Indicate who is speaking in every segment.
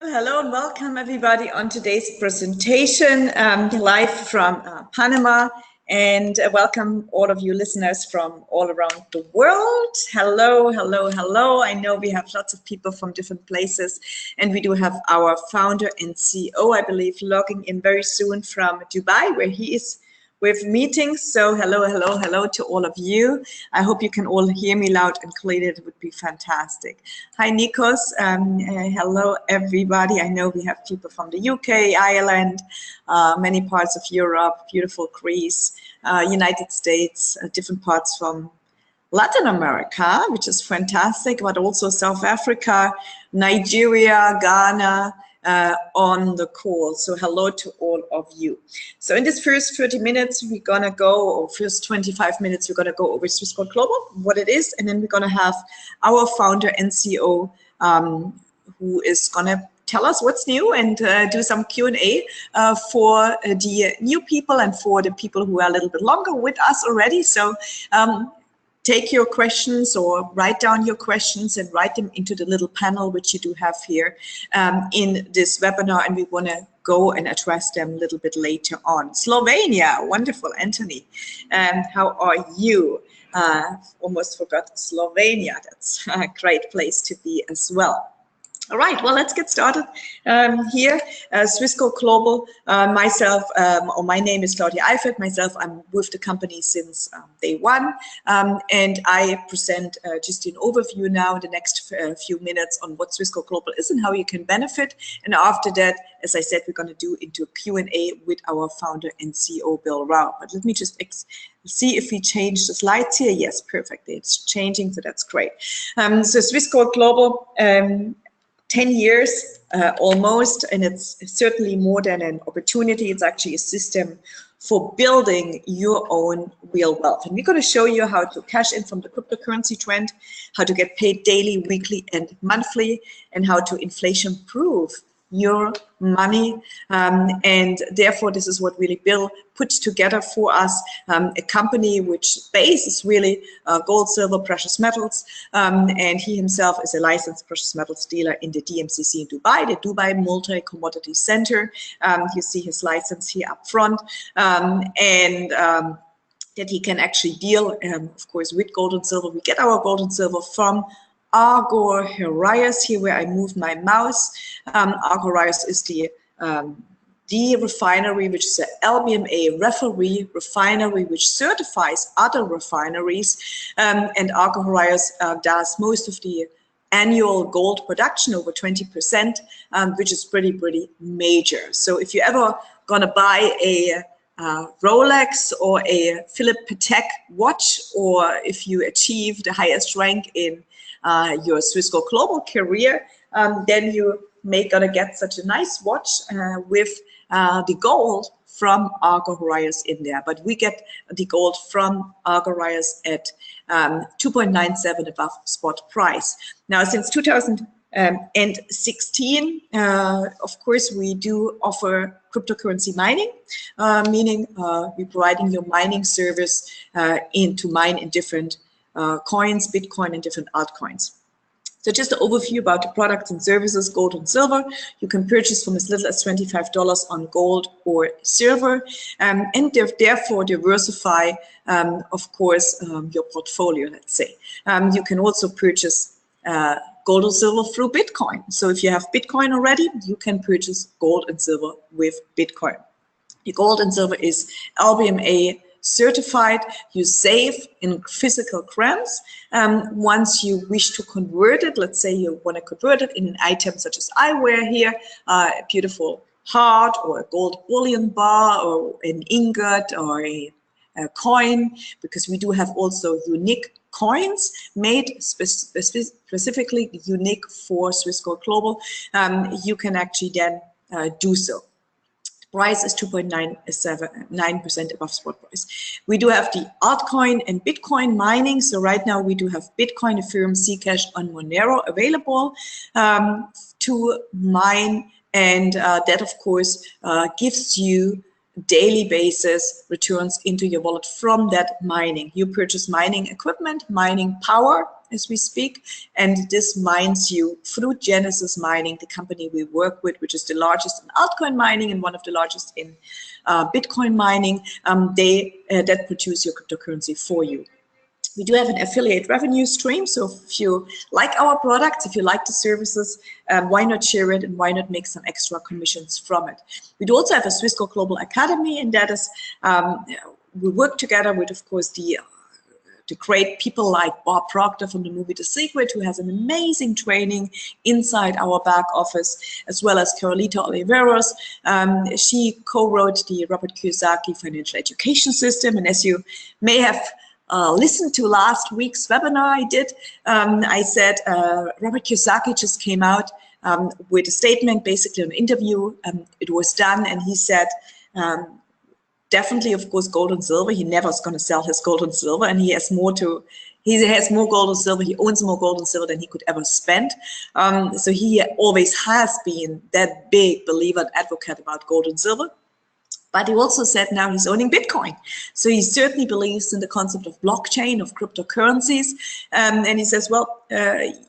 Speaker 1: Hello and welcome everybody on today's presentation live from Panama, and welcome all of you listeners from all around the world. Hello, hello, hello. I know we have lots of people from different places, and we do have our founder and CEO, I believe, logging in very soon from Dubai, where he is with meetings. So hello, hello, hello to all of you. I hope you can all hear me loud and clear. It would be fantastic. Hi, Nikos. Hello, everybody. I know we have people from the UK, Ireland, many parts of Europe, beautiful Greece, United States, different parts from Latin America, which is fantastic, but also South Africa, Nigeria, Ghana, on the call. So hello to all of you. So in this first 30 minutes, we're gonna go, or first 25 minutes, we're gonna go over Swissquote Global, what it is, and then we're gonna have our founder and CEO who is gonna tell us what's new and do some Q&A for the new people and for the people who are a little bit longer with us already. So take your questions or write down your questions and write them into the little panel which you do have here in this webinar, and we want to go and address them a little bit later on. Slovenia, wonderful, Anthony. How are you? Almost forgot Slovenia. That's a great place to be as well. All right, well, let's get started here. Swissquote Global, myself, or my name is Claudia Eifert. Myself, I'm with the company since day one, and I present just an overview now in the next few minutes on what Swissquote Global is and how you can benefit. And after that, as I said, we're going to do into a Q&A with our founder and CEO, Bill Rao. But let me just see if we change the slides here. Yes, perfect. It's changing, so that's great. So Swissquote Global, 10 years almost, and it's certainly more than an opportunity. It's actually a system for building your own real wealth. And we're going to show you how to cash in from the cryptocurrency trend, how to get paid daily, weekly, and monthly, and how to inflation-proof your money. And therefore, this is what really Bill put together for us, a company which base is really gold, silver, precious metals, and he himself is a licensed precious metals dealer in the DMCC in Dubai, the Dubai Multi-Commodity Center. You see his license here up front, and that he can actually deal, of course, with gold and silver. We get our gold and silver from Argo Herias, here where I move my mouse. Argo Herias is the refinery, which is an LBMA referee refinery, which certifies other refineries. And Argo Herias does most of the annual gold production, over 20%, which is pretty major. So if you're ever gonna buy a Rolex or a Philippe Patek watch, or if you achieve the highest rank in your Swissquote Global career, then you may gonna get such a nice watch with the gold from Argo Herias in there. But we get the gold from Argo Herias at 2.97 above spot price. Now, since 2016, of course, we do offer cryptocurrency mining, meaning we're providing your mining service to mine in different coins, Bitcoin, and different altcoins. So just an overview about the products and services, gold and silver. You can purchase from as little as $25 on gold or silver, and therefore diversify, of course, your portfolio, let's say. You can also purchase gold or silver through Bitcoin. So if you have Bitcoin already, you can purchase gold and silver with Bitcoin. The gold and silver is LBMA certified. You save in physical grams. Once you wish to convert it, let's say you want to convert it in an item such as I wear here, a beautiful heart or a gold bullion bar or an ingot or a coin, because we do have also unique coins made specifically unique for Swissquote Global. You can actually then do so. Price is 2.9% above spot price. We do have the altcoin and Bitcoin mining. So right now we do have Bitcoin, Ethereum, Zcash, and Monero available to mine, and that of course gives you daily basis returns into your wallet from that mining. You purchase mining equipment, mining power, as we speak, and this mines you through Genesis Mining, the company we work with, which is the largest in altcoin mining and one of the largest in Bitcoin mining. That produce your cryptocurrency for you. We do have an affiliate revenue stream, so if you like our products, if you like the services, why not share it and why not make some extra commissions from it? We do also have a Swissquote Global Academy, and that is, we work together with, of course, the great people like Bob Proctor from the movie The Secret, who has an amazing training inside our back office, as well as Carolita Oliveros. She co-wrote the Robert Kiyosaki Financial Education System, and as you may have listened to last week's webinar I did, I said Robert Kiyosaki just came out with a statement, basically an interview. It was done, and he said, definitely, of course, gold and silver. He never is going to sell his gold and silver, and he has more gold and silver. He owns more gold and silver than he could ever spend. So he always has been that big believer and advocate about gold and silver. But he also said now he's owning Bitcoin. So he certainly believes in the concept of blockchain, of cryptocurrencies. And he says, well,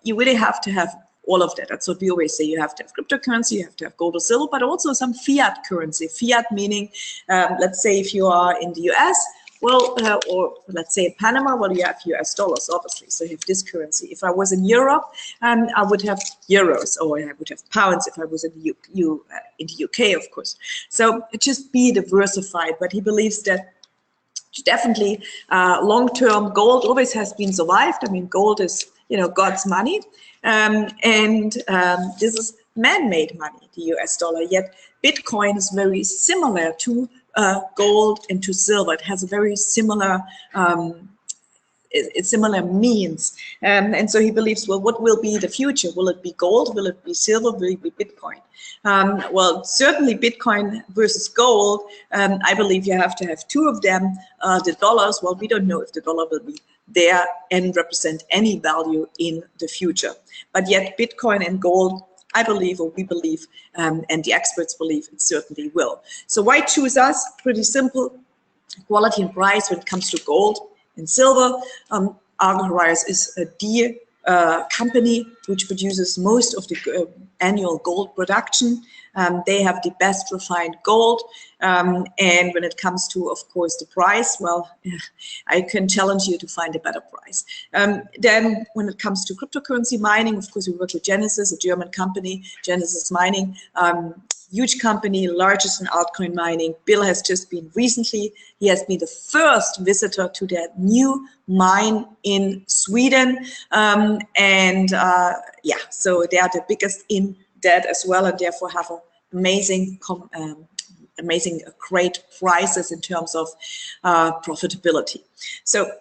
Speaker 1: you really have to have all of that. That's what we always say. You have to have cryptocurrency, you have to have gold or silver, but also some fiat currency. Fiat meaning, let's say if you are in the US, well, or let's say in Panama, well, you have US dollars, obviously. So you have this currency. If I was in Europe, I would have euros, or I would have pounds if I was in the UK, of course. So just be diversified. But he believes that definitely long-term gold always has been survived. I mean, gold is, God's money. This is man-made money, the US dollar. Yet Bitcoin is very similar to gold and to silver. It has a very similar similar means. And so he believes, well, what will be the future? Will it be gold? Will it be silver? Will it be Bitcoin? Well, certainly Bitcoin versus gold, I believe you have to have two of them. The dollars, well, we don't know if the dollar will be there and represent any value in the future. But yet Bitcoin and gold, I believe, or we believe, and the experts believe, it certainly will. So why choose us? Pretty simple. Quality and price when it comes to gold and silver. Argos is the company which produces most of the annual gold production. They have the best refined gold. And when it comes to, of course, the price, well, I can challenge you to find a better price. Then when it comes to cryptocurrency mining, of course, we work with Genesis, a German company, Genesis Mining. Huge company, largest in altcoin mining. Bill has just been recently, he has been the first visitor to their new mine in Sweden. Yeah, so they are the biggest in that as well, and therefore have an amazing, great prices in terms of profitability. So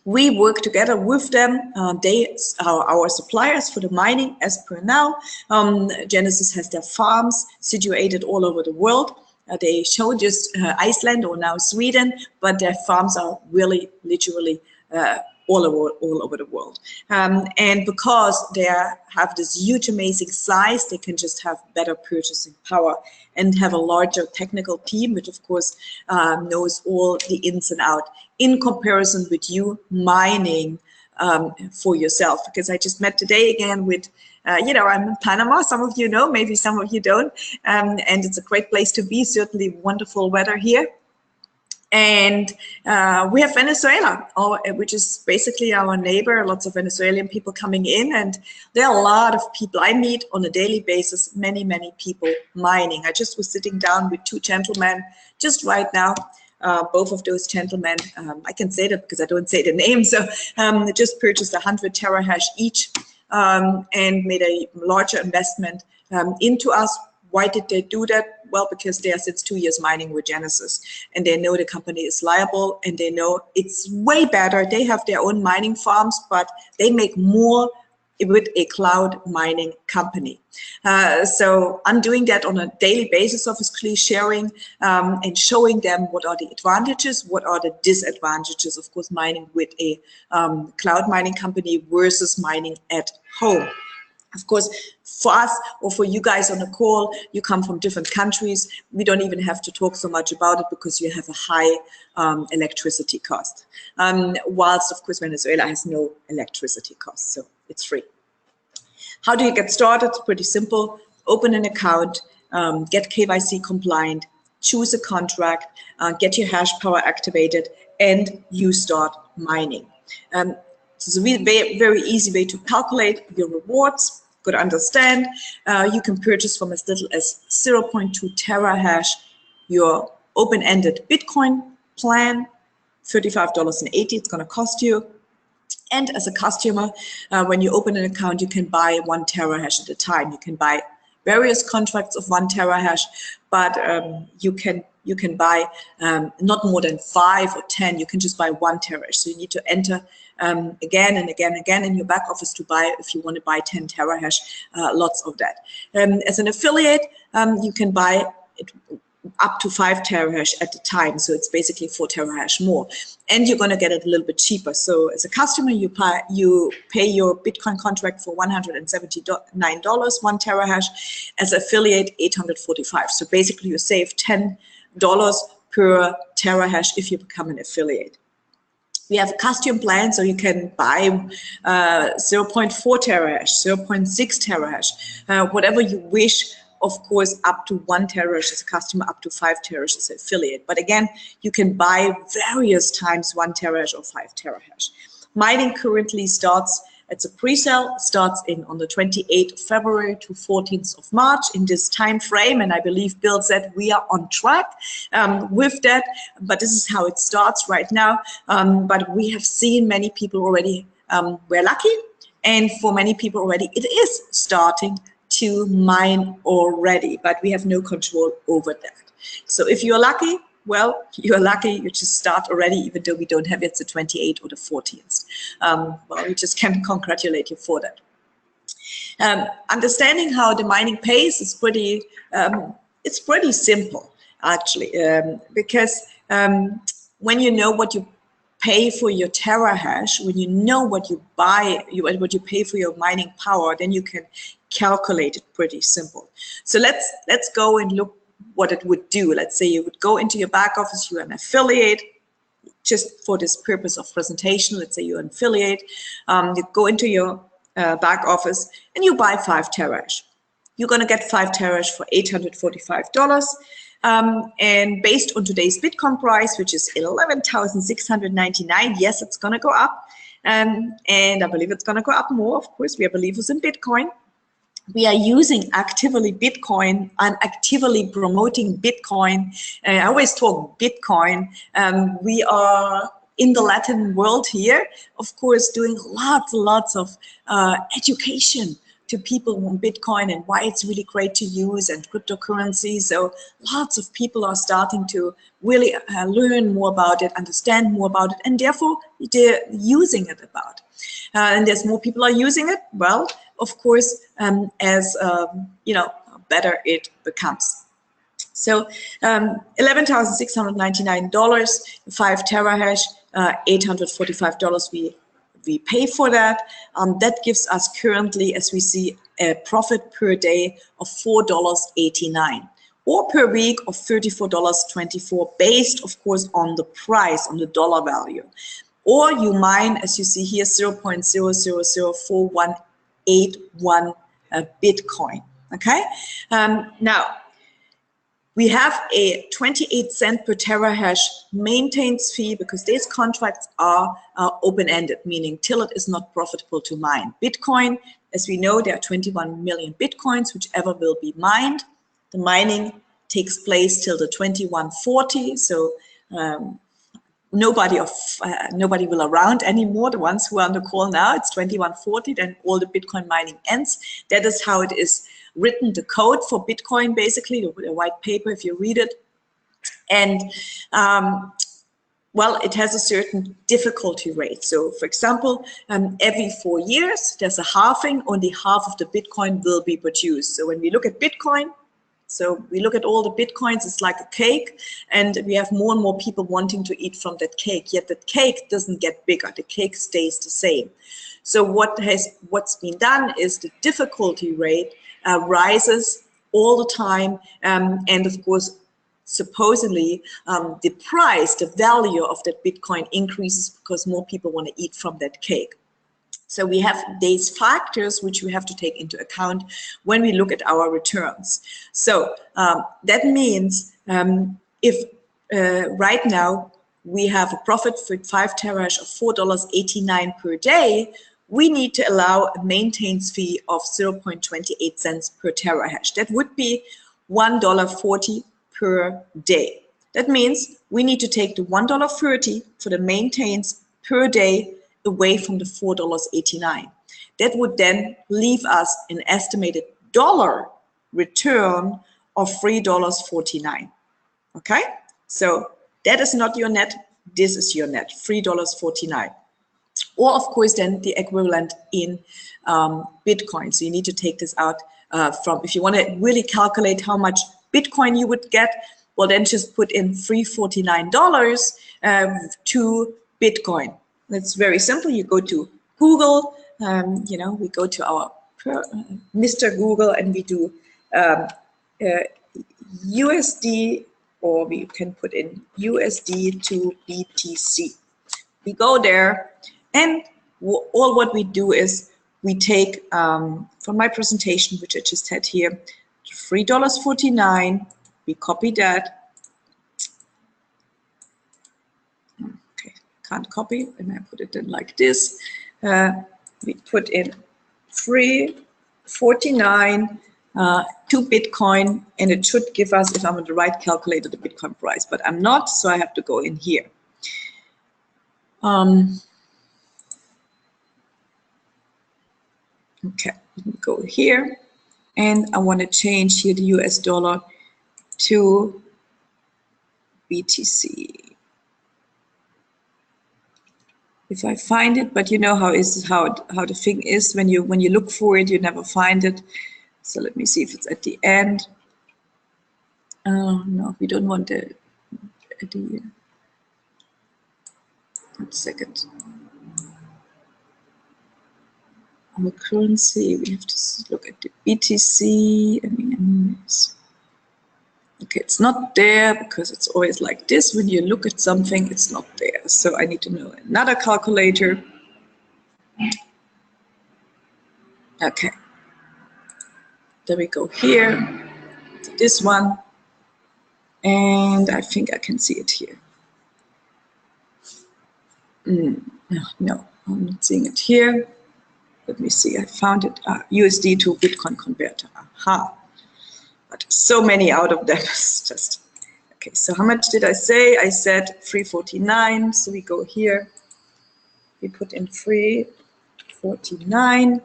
Speaker 1: we work together with them. They are our suppliers for the mining as per now. Genesis has their farms situated all over the world. They show just Iceland or now Sweden, but their farms are really literally all over the world. And because they have this huge, amazing size, they can just have better purchasing power and have a larger technical team, which of course knows all the ins and outs in comparison with you mining for yourself. Because I just met today again with, I'm in Panama, some of you know, maybe some of you don't, and it's a great place to be, certainly wonderful weather here. And we have Venezuela, which is basically our neighbor, lots of Venezuelan people coming in. And there are a lot of people I meet on a daily basis, many, many people mining. I just was sitting down with two gentlemen just right now. Both of those gentlemen, I can say that because I don't say the name. So they just purchased 100 terahash each and made a larger investment into us. Why did they do that? Well, because they are since 2 years mining with Genesis, and they know the company is liable, and they know it's way better. They have their own mining farms, but they make more with a cloud mining company. So I'm doing that on a daily basis, obviously sharing and showing them what are the advantages, what are the disadvantages, of course, mining with a cloud mining company versus mining at home. Of course, for us or for you guys on the call, you come from different countries. We don't even have to talk so much about it because you have a high electricity cost. Whilst, of course, Venezuela has no electricity cost, so it's free. How do you get started? It's pretty simple. Open an account, get KYC compliant, choose a contract, get your hash power activated, and you start mining. It's a very easy way to calculate your rewards. Good to understand. You can purchase from as little as 0.2 terahash your open-ended Bitcoin plan, $35.80 it's going to cost you. And as a customer, when you open an account, you can buy 1 terahash at a time. You can buy various contracts of 1 terahash, but you can buy not more than 5 or 10. You can just buy 1 terahash. So you need to enter again and again and again in your back office to buy, if you want to buy 10 terahash, lots of that. As an affiliate, you can buy it up to 5 terahash at a time, so it's basically 4 terahash more, and you're going to get it a little bit cheaper. So as a customer, you pay your Bitcoin contract for $179, 1 terahash. As affiliate, $845. So basically, you save $10 per terahash if you become an affiliate. We have a custom plan, so you can buy 0.4 terahash, 0.6 terahash, whatever you wish. Of course, up to 1 terahash as a customer, up to 5 terahash as an affiliate. But again, you can buy various times 1 terahash or 5 terahash. Mining currently starts, it's a pre-sale, starts on the 28th of February to 14th of March in this time frame. And I believe Bill said we are on track with that. But this is how it starts right now. But we have seen many people already, we're lucky. And for many people already, it is starting to mine already, but we have no control over that. So if you're lucky, well, you're lucky, you just start already, even though we don't have it the 28th or the 14th. Well, we just can congratulate you for that. Understanding how the mining pays is pretty, it's pretty simple, actually, because when you know what you pay for your terahash, when you know what you buy, what you pay for your mining power, then you can calculate it pretty simple. So let's go and look what it would do. Let's say you would go into your back office, you're an affiliate, just for this purpose of presentation, let's say you're an affiliate, you go into your back office and you buy 5 terahash. You're gonna get 5 terahash for $845. And based on today's Bitcoin price, which is 11,699, yes, it's gonna go up. And I believe it's gonna go up more, of course, we are believers in Bitcoin. We are using actively Bitcoin. I'm actively promoting Bitcoin. I always talk Bitcoin. We are in the Latin world here, of course, doing lots of education to people on Bitcoin and why it's really great to use and cryptocurrency. So lots of people are starting to really learn more about it, understand more about it, and therefore they're using it about. And as more people are using it, well, of course, as you know, better it becomes. So $11,699, 5 terahash, $845 we pay for that. That gives us currently, as we see, a profit per day of $4.89 or per week of $34.24, based, of course, on the price, on the dollar value. Or you mine, as you see here, 0.0004181 Bitcoin. Okay. Now, we have a 28 cent per terahash maintenance fee because these contracts are open-ended, meaning till it is not profitable to mine. Bitcoin, as we know, there are 21 million Bitcoins, whichever will be mined. The mining takes place till the 2140, so nobody will around anymore. The ones who are on the call now, it's 2140, then all the Bitcoin mining ends. That is how it is written, the code for Bitcoin, basically, the white paper, if you read it. And well, it has a certain difficulty rate. So for example, every 4 years, there's a halving, only half of the Bitcoin will be produced. So when we look at Bitcoin, so we look at all the Bitcoins, it's like a cake, and we have more and more people wanting to eat from that cake, yet that cake doesn't get bigger, the cake stays the same. So what's been done is the difficulty rate rises all the time, and of course, supposedly the price, the value of that Bitcoin increases because more people want to eat from that cake. So we have these factors which we have to take into account when we look at our returns. So that means if right now we have a profit for 5 terahash of $4.89 per day, we need to allow a maintenance fee of 0.28 cents per terahash. That would be $1.40 per day. That means we need to take the $1.30 for the maintenance per day away from the $4.89. That would then leave us an estimated dollar return of $3.49. Okay, so that is not your net, this is your net, $3.49. Or of course then the equivalent in Bitcoin. So you need to take this out from, if you want to really calculate how much Bitcoin you would get, well then just put in $349 to Bitcoin. That's very simple. You go to Google, you know, we go to our Mr. Google and we do USD, or we can put in USD to BTC. We go there, and all what we do is we take from my presentation, which I just had here, $3.49, we copy that. Okay, can't copy, and I put it in like this. We put in $3.49 to Bitcoin, and it should give us, if I'm on the right calculator, the Bitcoin price, but I'm not, so I have to go in here. Okay, let me go here, and I want to change here the US dollar to BTC. If I find it, but you know how the thing is, when you look for it, you never find it. So let me see if it's at the end. No, we don't want the 1 second. Our currency, we have to look at the BTC. Okay, it's not there because it's always like this. When you look at something, it's not there. So I need to know another calculator. Okay. There we go here. This one. And I think I can see it here. No, I'm not seeing it here. Let me see, I found it. USD to Bitcoin converter. Aha. But so many out of them. It's just, okay, so how much did I say? I said 349. So we go here. We put in 349.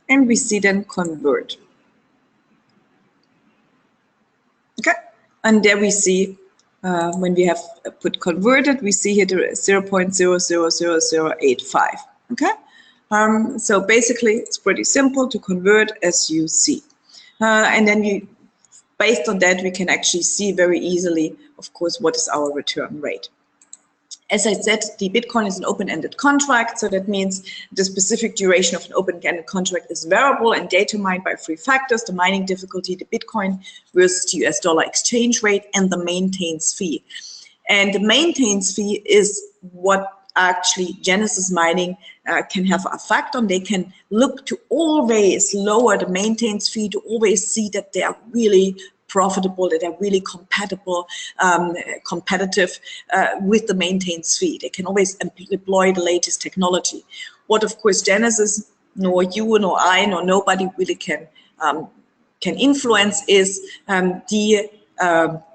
Speaker 1: And we see then convert. Okay. And there we see, when we have put converted, we see here the 0.000085. Okay. So basically, it's pretty simple to convert, as you see. And then based on that, we can actually see very easily, of course, what is our return rate. As I said, the Bitcoin is an open-ended contract, so that means the specific duration of an open-ended contract is variable and determined by 3 factors: the mining difficulty, the Bitcoin versus the US dollar exchange rate, and the maintenance fee. And the maintenance fee is what actually Genesis Mining can have an effect on. They can look to always lower the maintenance fee, to always see that they are really profitable, that are really competitive with the maintenance fee. They can always deploy the latest technology. What, of course, Genesis, nor you, nor I, nor nobody really can influence is the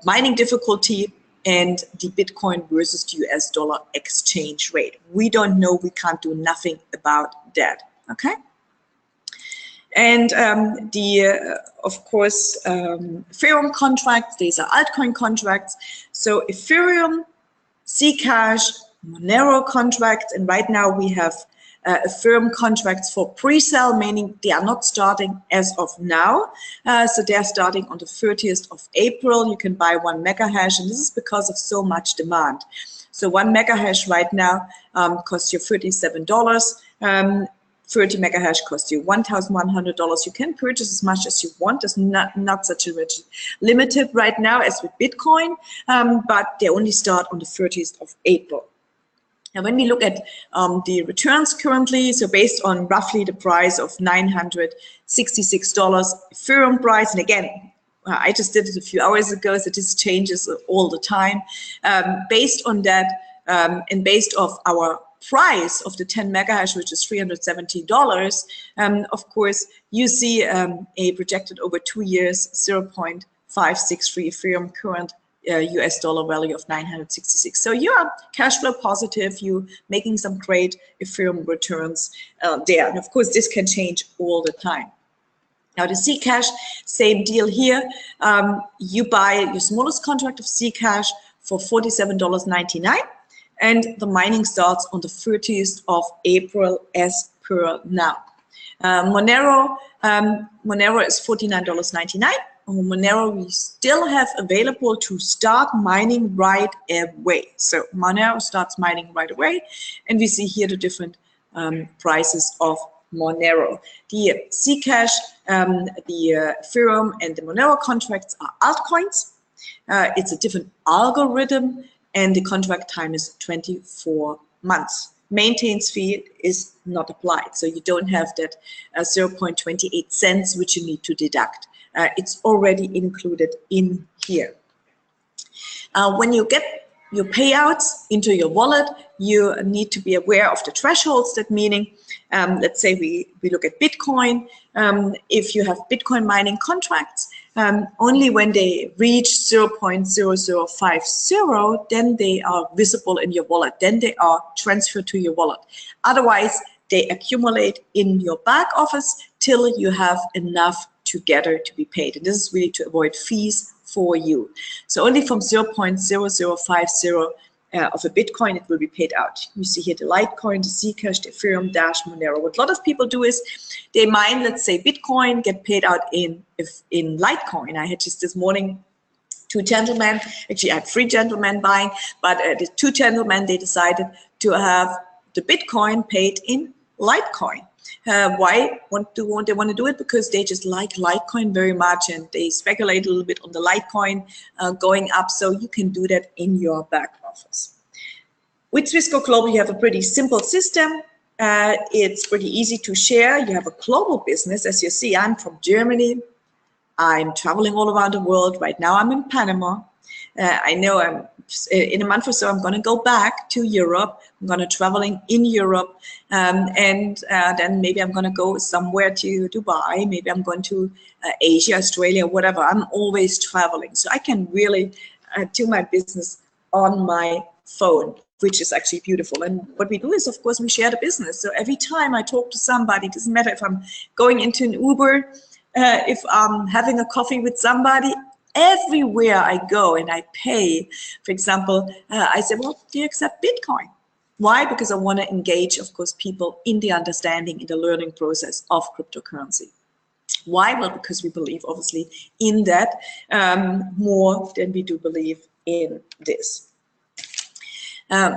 Speaker 1: mining difficulty and the Bitcoin versus the US dollar exchange rate. We don't know, we can't do nothing about that, okay? And of course, Ethereum contracts, these are altcoin contracts. So Ethereum, Zcash, Monero contracts, and right now we have Ethereum contracts for pre-sale, meaning they are not starting as of now. So they are starting on the 30th of April. You can buy 1 megahash, and this is because of so much demand. So 1 megahash right now costs you $37. 30 megahash costs you $1,100. You can purchase as much as you want. There's not such a limited right now as with Bitcoin, but they only start on the 30th of April. Now, when we look at the returns currently, so based on roughly the price of $966 Ethereum price, and again, I just did it a few hours ago, so this changes all the time. Based on that, and based off our price of the 10 megahash, which is $370, of course, you see a projected over 2 years 0.563 Ethereum current US dollar value of 966. So you are cash flow positive, you making some great Ethereum returns there. And of course, this can change all the time. Now the Zcash, same deal here. You buy your smallest contract of Zcash for $47.99. And the mining starts on the 30th of April as per now. Monero is $49.99. Monero we still have available to start mining right away. So Monero starts mining right away, and we see here the different prices of Monero. The Zcash, the Ethereum, and the Monero contracts are altcoins. It's a different algorithm, and the contract time is 24 months. Maintenance fee is not applied, so you don't have that 0.28 cents which you need to deduct. It's already included in here. When you get your payouts into your wallet, you need to be aware of the thresholds. That meaning, let's say we look at Bitcoin. If you have Bitcoin mining contracts, only when they reach 0.0050, then they are visible in your wallet. Then they are transferred to your wallet. Otherwise, they accumulate in your back office till you have enough together to be paid. And this is really to avoid fees for you. So only from 0.0050 of a Bitcoin, it will be paid out. You see here the Litecoin, the Zcash, the Ethereum, Dash, Monero. What a lot of people do is they mine, let's say, Bitcoin, get paid out in Litecoin. I had just this morning 2 gentlemen, actually I had 3 gentlemen buying, but the 2 gentlemen, they decided to have the Bitcoin paid in Litecoin. Why they want to do it? Because they just like Litecoin very much, and they speculate a little bit on the Litecoin going up. So you can do that in your back office. With Swissquote Global, you have a pretty simple system. It's pretty easy to share. You have a global business. As you see, I'm from Germany. I'm traveling all around the world. Right now, I'm in Panama. I know in a month or so, I'm going to go back to Europe. I'm going to traveling in Europe, and then maybe I'm going to go somewhere to Dubai. Maybe I'm going to Asia, Australia, whatever. I'm always traveling, so I can really do my business on my phone, which is actually beautiful. And what we do is, of course, we share the business. So every time I talk to somebody, it doesn't matter if I'm going into an Uber, if I'm having a coffee with somebody. Everywhere I go and I pay, for example, I say, well, do you accept Bitcoin? Why? Because I want to engage, of course, people in the understanding, in the learning process of cryptocurrency. Why? Well, because we believe, obviously, in that more than we do believe in this.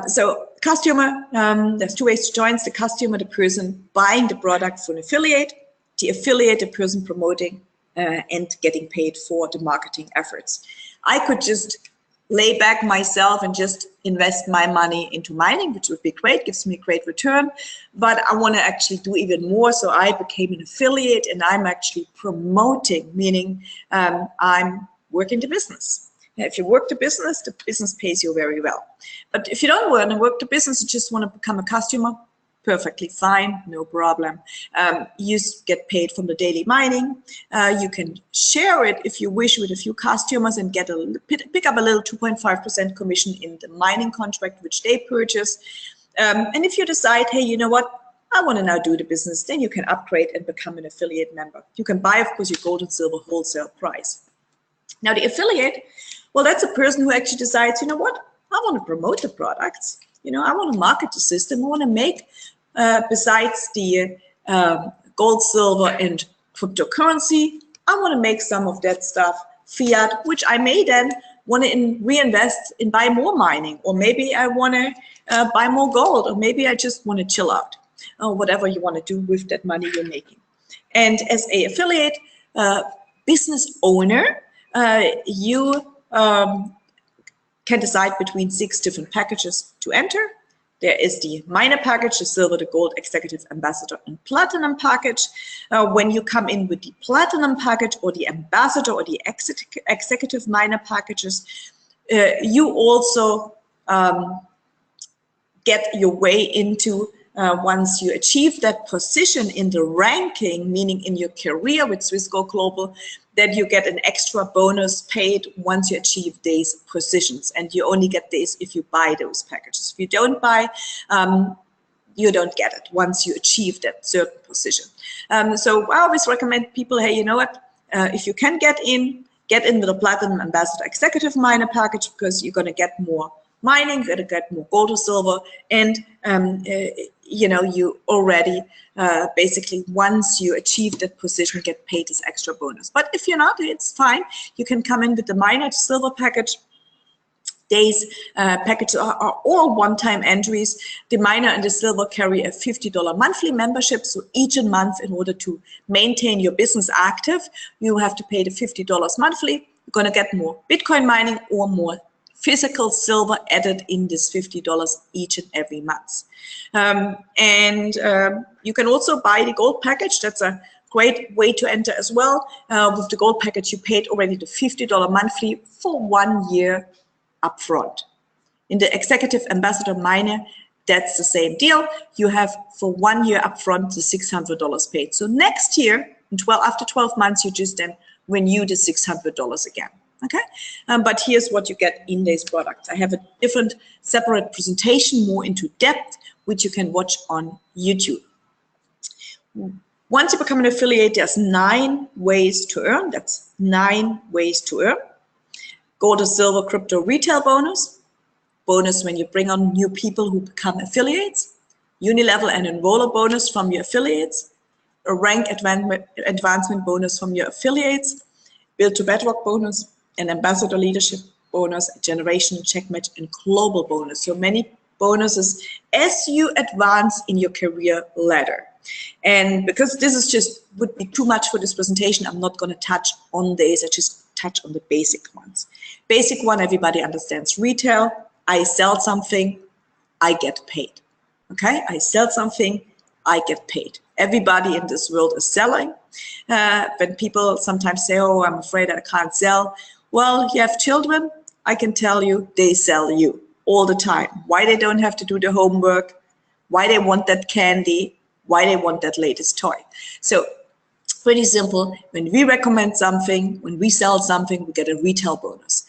Speaker 1: So customer, there's 2 ways to join. The customer, the person buying the product for an affiliate, the affiliate, the person promoting and getting paid for the marketing efforts. I could just lay back myself and just invest my money into mining, which would be great, gives me a great return, but I want to actually do even more. So I became an affiliate, and I'm actually promoting, meaning I'm working the business. If you work the business pays you very well. But if you don't want to work the business, you just want to become a customer, perfectly fine, no problem. You get paid from the daily mining. You can share it if you wish with a few customers and get pick up a little 2.5% commission in the mining contract which they purchase. And if you decide, hey, you know what, I want to now do the business, then you can upgrade and become an affiliate member. You can buy, of course, your gold and silver wholesale price. Now the affiliate, well, that's a person who actually decides, you know what, I want to promote the products. You know, I want to market the system. I want to make, besides the gold, silver, and cryptocurrency, I want to make some of that stuff fiat, which I may then want to reinvest in buy more mining, or maybe I want to buy more gold, or maybe I just want to chill out. whatever you want to do with that money you're making. And as a affiliate business owner, you can decide between 6 different packages to enter. There is the minor package, the silver, the gold, executive, ambassador, and platinum package. When you come in with the platinum package or the ambassador or the executive minor packages, you also get your way into, once you achieve that position in the ranking, meaning in your career with Swissco Global, that you get an extra bonus paid once you achieve these positions. And you only get this if you buy those packages. If you don't buy, you don't get it once you achieve that certain position. So I always recommend people, hey, you know what, if you can get in with a platinum ambassador executive miner package, because you're going to get more mining, you're going to get more gold or silver, and you know, you already basically, once you achieve that position, get paid this extra bonus. But if you're not, it's fine. You can come in with the minor to silver package. These packages are all one-time entries. The minor and the silver carry a $50 monthly membership. So each month, in order to maintain your business active, you have to pay the $50 monthly. You're going to get more Bitcoin mining or more physical silver added in this $50 each and every month. You can also buy the gold package. That's a great way to enter as well. With the gold package, you paid already the $50 monthly for 1 year upfront. In the executive ambassador miner, that's the same deal. You have for 1 year upfront the $600 paid. So next year, after 12 months, you just then renew the $600 again. Okay, but here's what you get in these products. I have a different separate presentation, more into depth, which you can watch on YouTube. Once you become an affiliate, there's 9 ways to earn. That's 9 ways to earn. Gold or silver crypto retail bonus. Bonus when you bring on new people who become affiliates. Unilevel and enroller bonus from your affiliates. A rank advancement bonus from your affiliates. Build to bedrock bonus. An ambassador leadership bonus, a generational checkmatch, and global bonus. So many bonuses as you advance in your career ladder. And because this is just would be too much for this presentation, I'm not going to touch on these. I just touch on the basic ones. Basic one, everybody understands retail. I sell something, I get paid. Okay, I sell something, I get paid. Everybody in this world is selling. When people sometimes say, oh, I'm afraid I can't sell. Well, you have children, I can tell you, they sell you all the time. Why they don't have to do the homework, why they want that candy, why they want that latest toy. So pretty simple. When we recommend something, when we sell something, we get a retail bonus.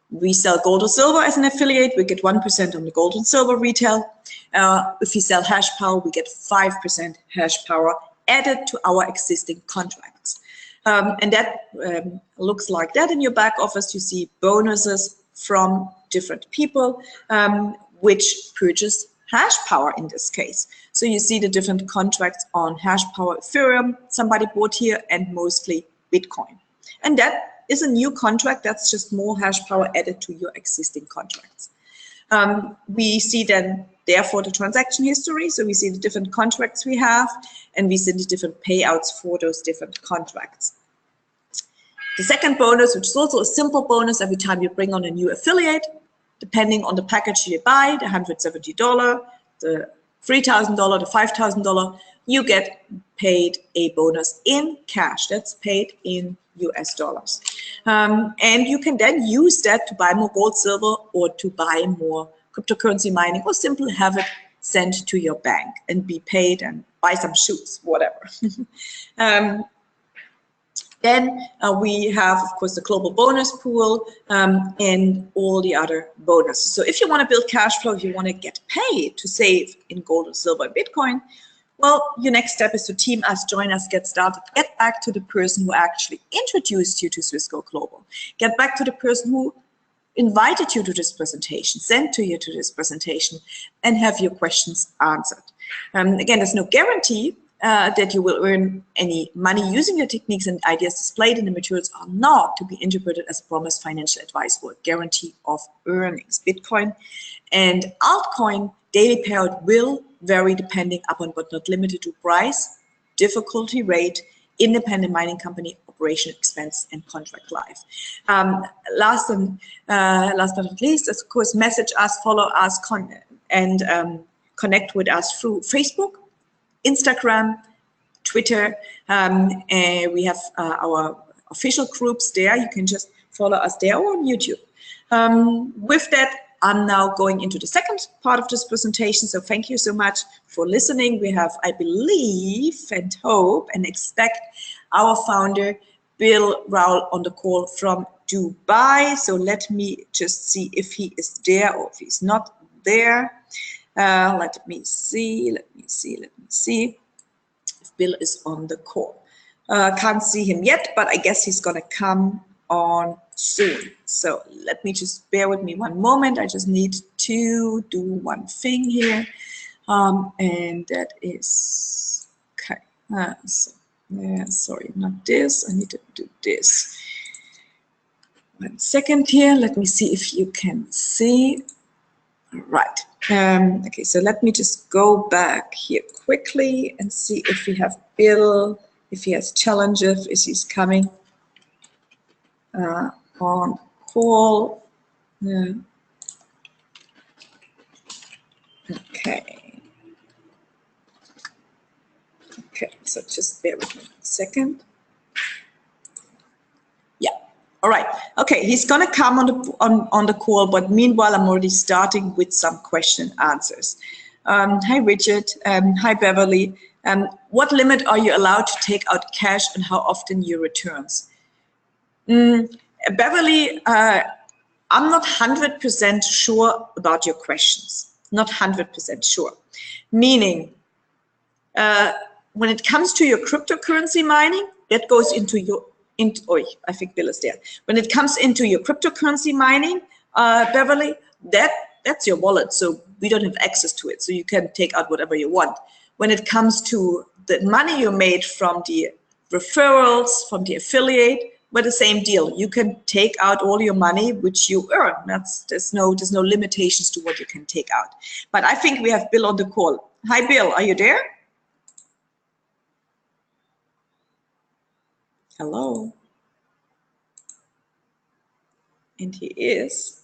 Speaker 1: We sell gold or silver as an affiliate, we get 1% on the gold and silver retail. If we sell hash power, we get 5% hash power added to our existing contracts. And that looks like that in your back office. You see bonuses from different people which purchase hash power in this case. So you see the different contracts on hash power Ethereum, somebody bought here, and mostly Bitcoin. And that is a new contract. That's just more hash power added to your existing contracts. We see then, therefore, the transaction history. So we see the different contracts we have, and we see the different payouts for those different contracts. The second bonus, which is also a simple bonus, every time you bring on a new affiliate, depending on the package you buy, the $170, the $3,000, the $5,000, you get paid a bonus in cash. That's paid in US dollars. And you can then use that to buy more gold, silver, or to buy more cryptocurrency mining, or simply have it sent to your bank and be paid and buy some shoes, whatever. Then we have, of course, the global bonus pool and all the other bonuses. So if you want to build cash flow, if you want to get paid to save in gold or silver and Bitcoin, well, your next step is to team us, join us, get started, get back to the person who actually introduced you to Swissco Global. Get back to the person who invited you to this presentation, sent you to this presentation, and have your questions answered. Again, there's no guarantee that you will earn any money using your techniques, and ideas displayed in the materials are not to be interpreted as promised financial advice or a guarantee of earnings. Bitcoin and altcoin daily payout will vary depending upon but not limited to price, difficulty rate, independent mining company, operation expense, and contract life. Last but not least, of course, message us, follow us, connect with us through Facebook, Instagram, Twitter. We have our official groups there. You can just follow us there, or on YouTube. With that, I'm now going into the second part of this presentation. So thank you so much for listening. We have, I believe and hope and expect, our founder, Bill Raul, on the call from Dubai. So let me just see if he is there or if he's not there. Let me see if Bill is on the call. Can't see him yet, but I guess he's gonna come on soon. So let me just bear with me one moment. I just need to do one thing here, and that is okay. Sorry, not this. I need to do this. 1 second here. Let me see if you can see. Right. Okay, so let me just go back here quickly and see if we have Bill, if he has challenges, if he's coming on call. Okay. Okay, so just bear with me 1 second. Yeah. All right. Okay, he's gonna come on the call, but meanwhile, I'm already starting with some question answers. Hi, Richard. Hi, Beverly. What limit are you allowed to take out cash and how often your returns? Beverly, I'm not 100% sure about your questions. Not 100% sure. Meaning, when it comes to your cryptocurrency mining, that goes into your, I think Bill is there. When it comes into your cryptocurrency mining, Beverly, that's your wallet, so we don't have access to it, so you can take out whatever you want. When it comes to the money you made from the referrals, from the affiliate, but the same deal. You can take out all your money which you earn. There's no limitations to what you can take out. But I think we have Bill on the call. Hi, Bill, are you there? Hello. And he is.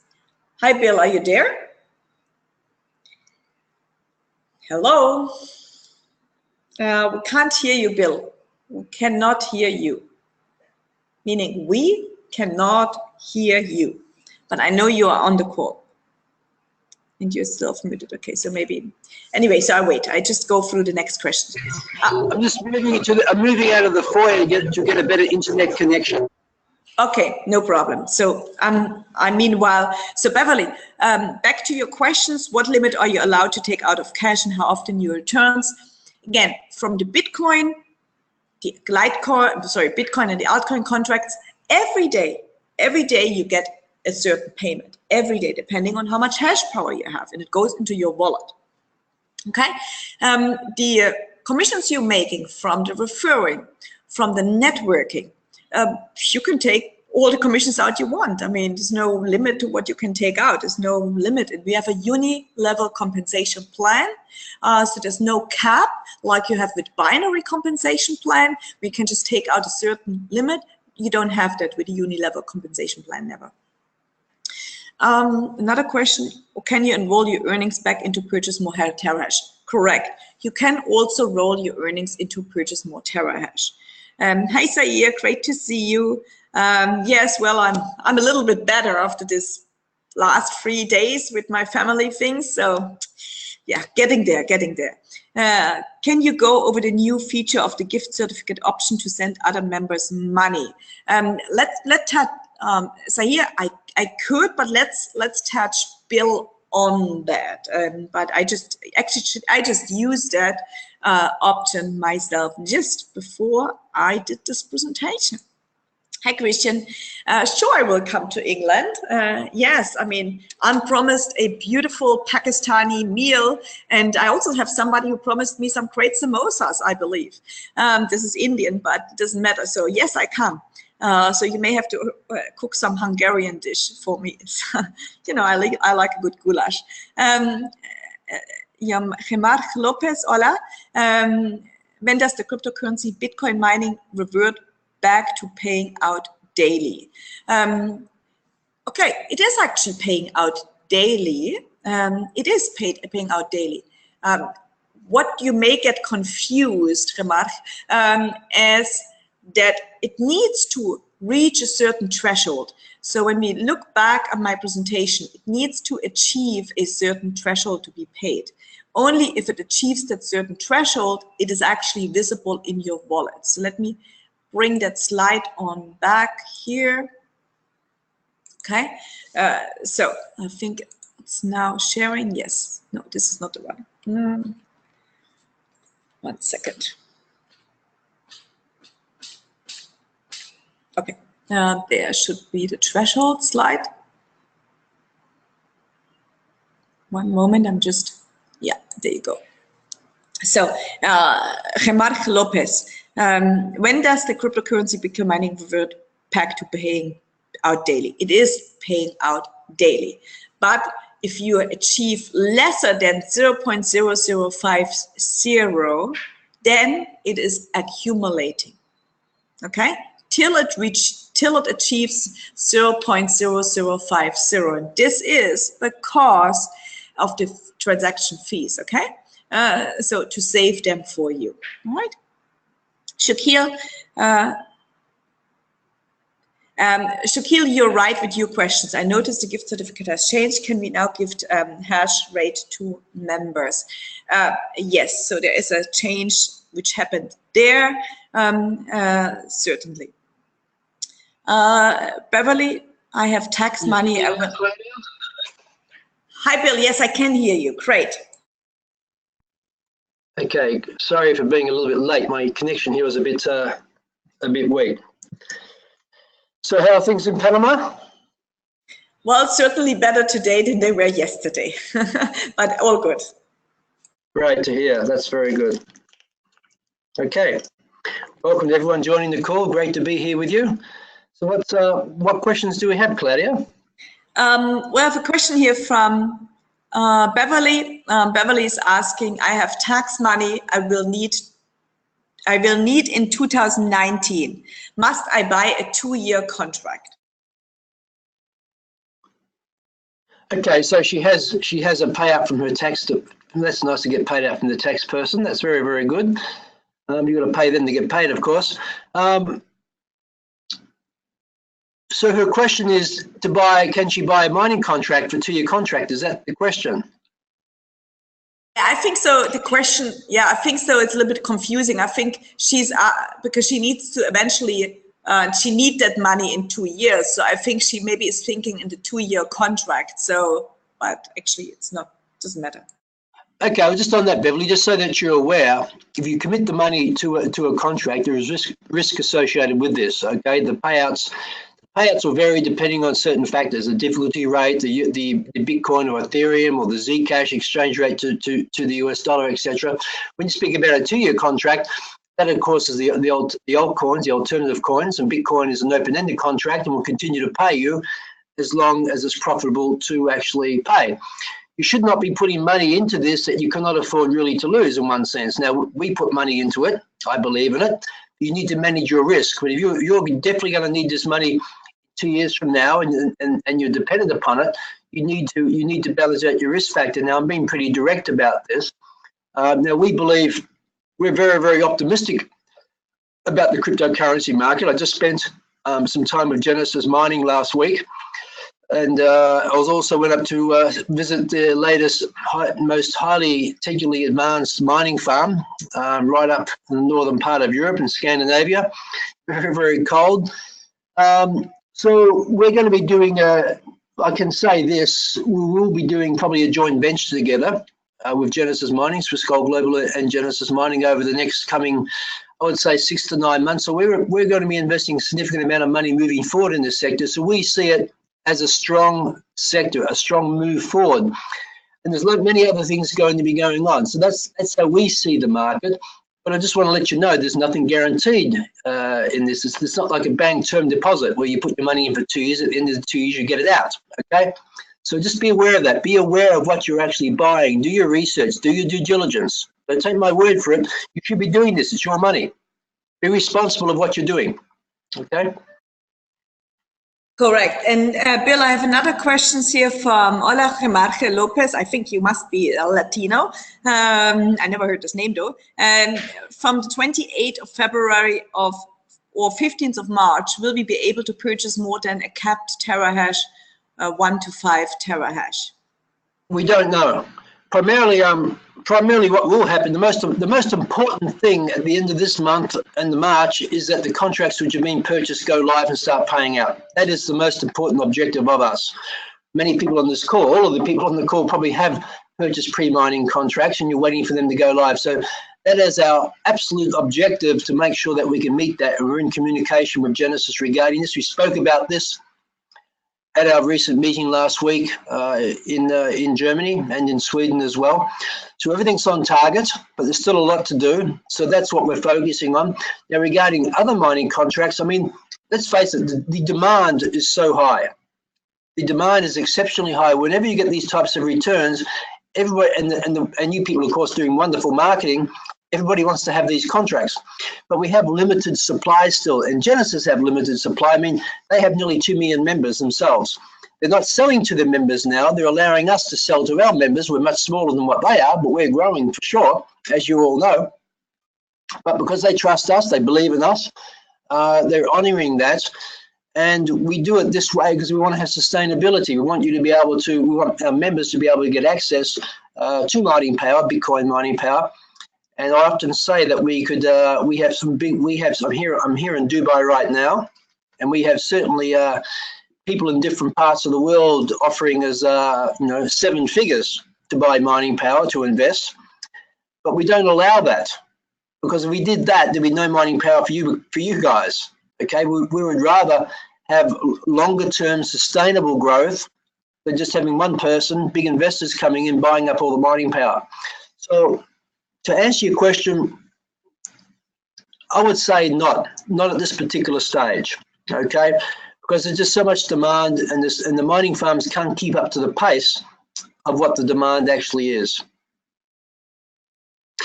Speaker 1: Hi, Bill, are you there? Hello. We can't hear you, Bill. We cannot hear you. Meaning we cannot hear you. But I know you are on the call. And you're still muted. Okay, so maybe. Anyway, so I wait. I just go through the next question.
Speaker 2: I'm just moving I'm moving out of the foyer to get a better internet connection.
Speaker 1: Okay, no problem. So meanwhile, so Beverly, back to your questions. What limit are you allowed to take out of cash and how often your returns? Again, from the Bitcoin, the Litecoin, sorry, Bitcoin and the altcoin contracts, every day you get a certain payment, every day, depending on how much hash power you have, and it goes into your wallet. Okay, the commissions you're making from the referring, from the networking, you can take all the commissions out you want. I mean, there's no limit to what you can take out. There's no limit. And we have a uni-level compensation plan. So there's no cap like you have with binary compensation plan. We can just take out a certain limit. You don't have that with a uni-level compensation plan, never. Another question, can you enroll your earnings back into purchase more terahash? Correct. You can also roll your earnings into purchase more terahash. Hi, Sair, great to see you. Yes, well, I'm a little bit better after this last 3 days with my family things. So yeah, getting there. Can you go over the new feature of the gift certificate option to send other members money? Sair, I could, but let's touch Bill on that. But I just used that option myself just before I did this presentation. Hi, Christian. Sure, I will come to England. Yes, I mean, I'm promised a beautiful Pakistani meal, and I also have somebody who promised me some great samosas, I believe. This is Indian, but it doesn't matter. So yes, I come. So you may have to cook some Hungarian dish for me. You know, I like a good goulash. Gemar Lopez, hola. When does the cryptocurrency Bitcoin mining revert back to paying out daily? Okay, it is actually paying out daily. It is paying out daily. What you may get confused, Remar, is that it needs to reach a certain threshold. So when we look back at my presentation, it needs to achieve a certain threshold to be paid. Only if it achieves that certain threshold, it is actually visible in your wallet. So let me bring that slide on back here. Okay, so I think it's now sharing. Yes, no, this is not the one. 1 second. Okay, there should be the threshold slide. One moment, I'm just, yeah, there you go. So, Gemar Lopez, when does the cryptocurrency Bitcoin mining revert back to paying out daily? It is paying out daily, but if you achieve lesser than 0.0050, then it is accumulating. Okay, till it achieves 0.0050, and this is the cost of the transaction fees. Okay, so to save them for you. All right, Shakil. Shakil, you're right with your questions. I noticed the gift certificate has changed. Can we now gift hash rate to members? Yes, so there is a change which happened there, certainly. Beverly, I have tax money. Hi, Bill. Yes, I can hear you. Great.
Speaker 2: Okay, sorry for being a little bit late. My connection here was a bit weak. So how are things in Panama?
Speaker 1: Well, certainly better today than they were yesterday, but all good.
Speaker 2: Great to hear. That's very good. Okay, welcome to everyone joining the call. Great to be here with you. So what questions do we have, Claudia?
Speaker 1: We have a question here from Beverly. Beverly is asking, I have tax money I will need in 2019. Must I buy a 2-year contract?
Speaker 2: Okay, so she has a payout from her tax. That's nice to get paid out from the tax person. That's very, very good. You've got to pay them to get paid, of course. So her question is can she buy a mining contract for a 2-year contract? Is that the question?
Speaker 1: Yeah, I think so. The question, yeah, I think so. It's a little bit confusing. I think she's, because she needs to eventually, she needs that money in 2 years. So I think she maybe is thinking in the 2-year contract. So, but actually it's not, doesn't matter.
Speaker 2: Okay, well, just on that, Beverly, just so that you're aware, if you commit the money to a contract, there is risk associated with this. Okay, the payouts will vary depending on certain factors: the difficulty rate, the Bitcoin or Ethereum or the Zcash exchange rate to the US dollar, etc. When you speak about a 2-year contract, that of course is the altcoins, the alternative coins, and Bitcoin is an open-ended contract and will continue to pay you as long as it's profitable to actually pay. You should not be putting money into this that you cannot afford really to lose, in one sense. Now, we put money into it. I believe in it. You need to manage your risk. But if you're definitely going to need this money 2 years from now, and you're dependent upon it, you need to balance out your risk factor. Now, I'm being pretty direct about this. Now, we're very, very optimistic about the cryptocurrency market. I just spent some time with Genesis Mining last week. And I also went up to visit the latest, most highly technically advanced mining farm right up in the northern part of Europe and Scandinavia. Very, very cold. So we're going to be doing, I can say this, we will be doing probably a joint venture together with Genesis Mining, Swiss Gold Global and Genesis Mining over the next coming, I would say 6 to 9 months. So we're going to be investing a significant amount of money moving forward in this sector. So we see it as a strong sector, a strong move forward. And there's many other things going to be going on. So that's how we see the market. But I just want to let you know there's nothing guaranteed in this. It's not like a bank term deposit where you put your money in for 2 years. At the end of the 2 years, you get it out. Okay. So just be aware of that. Be aware of what you're actually buying. Do your research. Do your due diligence. Don't take my word for it. You should be doing this. It's your money. Be responsible of what you're doing. Okay?
Speaker 1: Correct. And Bill, I have another question here from Hola Gemarge Lopez. I think you must be a Latino. I never heard this name though. From the 28th of February or 15th of March, will we be able to purchase more than a capped terahash, 1 to 5 terahash?
Speaker 2: We don't know. Primarily what will happen, the most important thing at the end of this month and the March is that the contracts which have been purchased go live and start paying out. That is the most important objective of us. Many people on this call, all of the people on the call probably have purchased pre-mining contracts and you're waiting for them to go live. So that is our absolute objective, to make sure that we can meet that. And we're in communication with Genesis regarding this. We spoke about this at our recent meeting last week in Germany and in Sweden as well. So everything's on target, but there's still a lot to do. So that's what we're focusing on. Now, regarding other mining contracts, I mean, let's face it, the demand is so high. The demand is exceptionally high. Whenever you get these types of returns, everybody, and you people, of course, doing wonderful marketing, everybody wants to have these contracts, but we have limited supply still, and Genesis have limited supply. I mean, they have nearly 2 million members themselves. They're not selling to the members now. They're allowing us to sell to our members. We're much smaller than what they are, but we're growing for sure, as you all know. But because they trust us, they believe in us, they're honoring that. And we do it this way because we want to have sustainability. We want you to be able to, we want our members to be able to get access to mining power, Bitcoin mining power. And I often say that we could, we have some big, I'm here in Dubai right now, and we have certainly people in different parts of the world offering us, 7 figures to buy mining power, to invest. But we don't allow that, because if we did that, there'd be no mining power for you guys. Okay, we would rather have longer term sustainable growth than just having one person, big investors coming in, buying up all the mining power. So, to answer your question, I would say not at this particular stage, okay? Because there's just so much demand, and the mining farms can't keep up to the pace of what the demand actually is.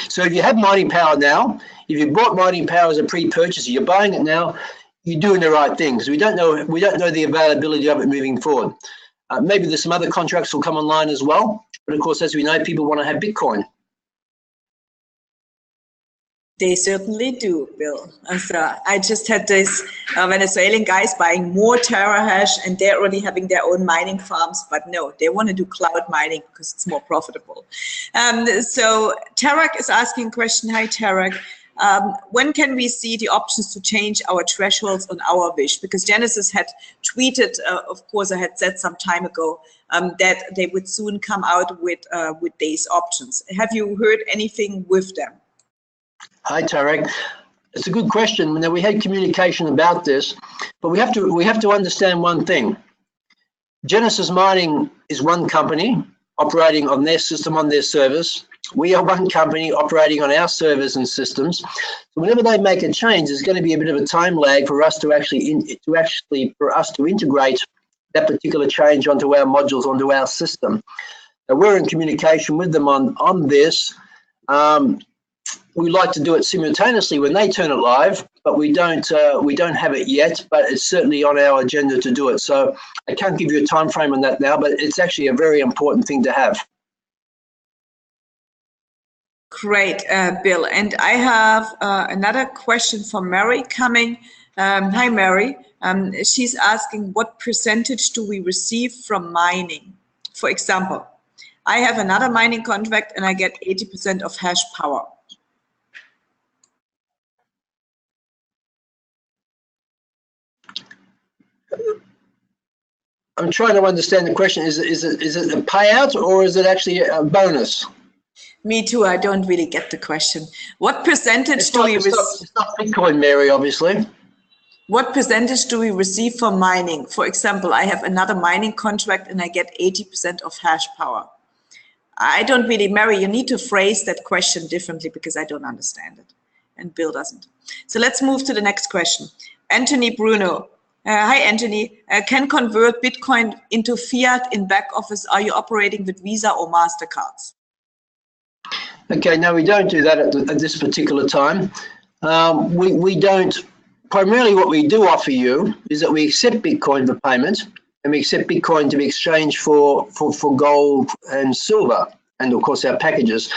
Speaker 2: So if you have mining power now, if you bought mining power as a pre-purchaser, you're buying it now, you're doing the right things. We don't know the availability of it moving forward. Maybe there's some other contracts will come online as well, but of course, as we know, people want to have Bitcoin.
Speaker 1: They certainly do, Bill. And so I just had this Venezuelan guys buying more terahash, and they're already having their own mining farms, but no, they want to do cloud mining because it's more profitable. So Tarek is asking a question. Hi, Tarek. When can we see the options to change our thresholds on our wish? Because Genesis had tweeted, of course, I had said some time ago, that they would soon come out with these options. Have you heard anything with them?
Speaker 2: Hi, Tarek. It's a good question. Now, we had communication about this, but we have to understand one thing. Genesis Mining is one company operating on their system, on their service. We are one company operating on our servers and systems. So whenever they make a change, there's going to be a bit of a time lag for us to integrate that particular change onto our modules, onto our system. Now, we're in communication with them on this. We like to do it simultaneously when they turn it live, but we don't have it yet, but it's certainly on our agenda to do it. So I can't give you a time frame on that now, but it's actually a very important thing to have.
Speaker 1: Great, Bill. And I have another question from Mary coming. Hi, Mary. She's asking, what percentage do we receive from mining? For example, I have another mining contract and I get 80% of hash power.
Speaker 2: I'm trying to understand the question. Is it a payout or is it actually a bonus?
Speaker 1: Me too. I don't really get the question. What percentage do we receive?
Speaker 2: It's not Bitcoin, Mary, obviously.
Speaker 1: What percentage do we receive from mining? For example, I have another mining contract and I get 80% of hash power. I don't really, Mary, you need to phrase that question differently because I don't understand it. And Bill doesn't. So let's move to the next question. Anthony Bruno. Hi, Anthony. Can convert Bitcoin into fiat in back office. Are you operating with Visa or MasterCards?
Speaker 2: Okay, no, we don't do that at this particular time. We don't. Primarily what we do offer you is that we accept Bitcoin for payment, and we accept Bitcoin to be exchanged for gold and silver, and of course our packages.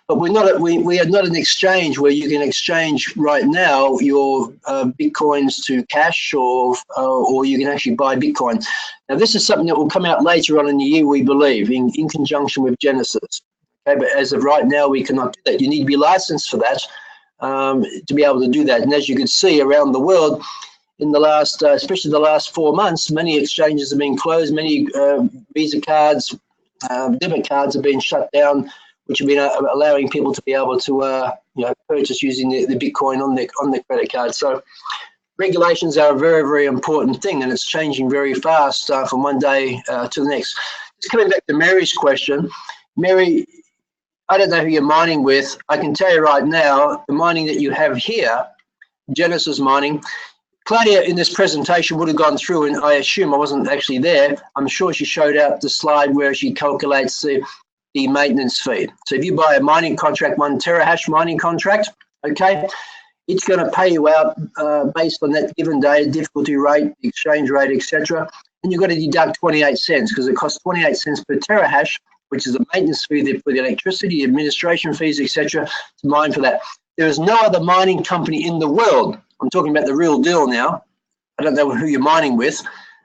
Speaker 2: But we are not an exchange where you can exchange right now your Bitcoins to cash, or you can actually buy Bitcoin. Now this is something that will come out later on in the year, we believe, in conjunction with Genesis. Okay, but as of right now, we cannot do that. You need to be licensed for that. To be able to do that. And as you can see around the world, in the last, especially the last 4 months, many exchanges have been closed. Many Visa cards, debit cards have been shut down, which have been allowing people to be able to purchase using the Bitcoin on their credit card. So regulations are a very, very important thing, and it's changing very fast from one day to the next. Just coming back to Mary's question, Mary, I don't know who you're mining with. I can tell you right now, the mining that you have here, Genesis mining, Claudia in this presentation would have gone through, and I assume I wasn't actually there. I'm sure she showed out the slide where she calculates the maintenance fee. So if you buy a mining contract, 1 terahash mining contract, okay, it's going to pay you out based on that given day, difficulty rate, exchange rate, etc. And you've got to deduct 28 cents because it costs 28 cents per terahash, which is a maintenance fee for the electricity, administration fees, etc., to mine for that. There is no other mining company in the world. I'm talking about the real deal now. I don't know who you're mining with,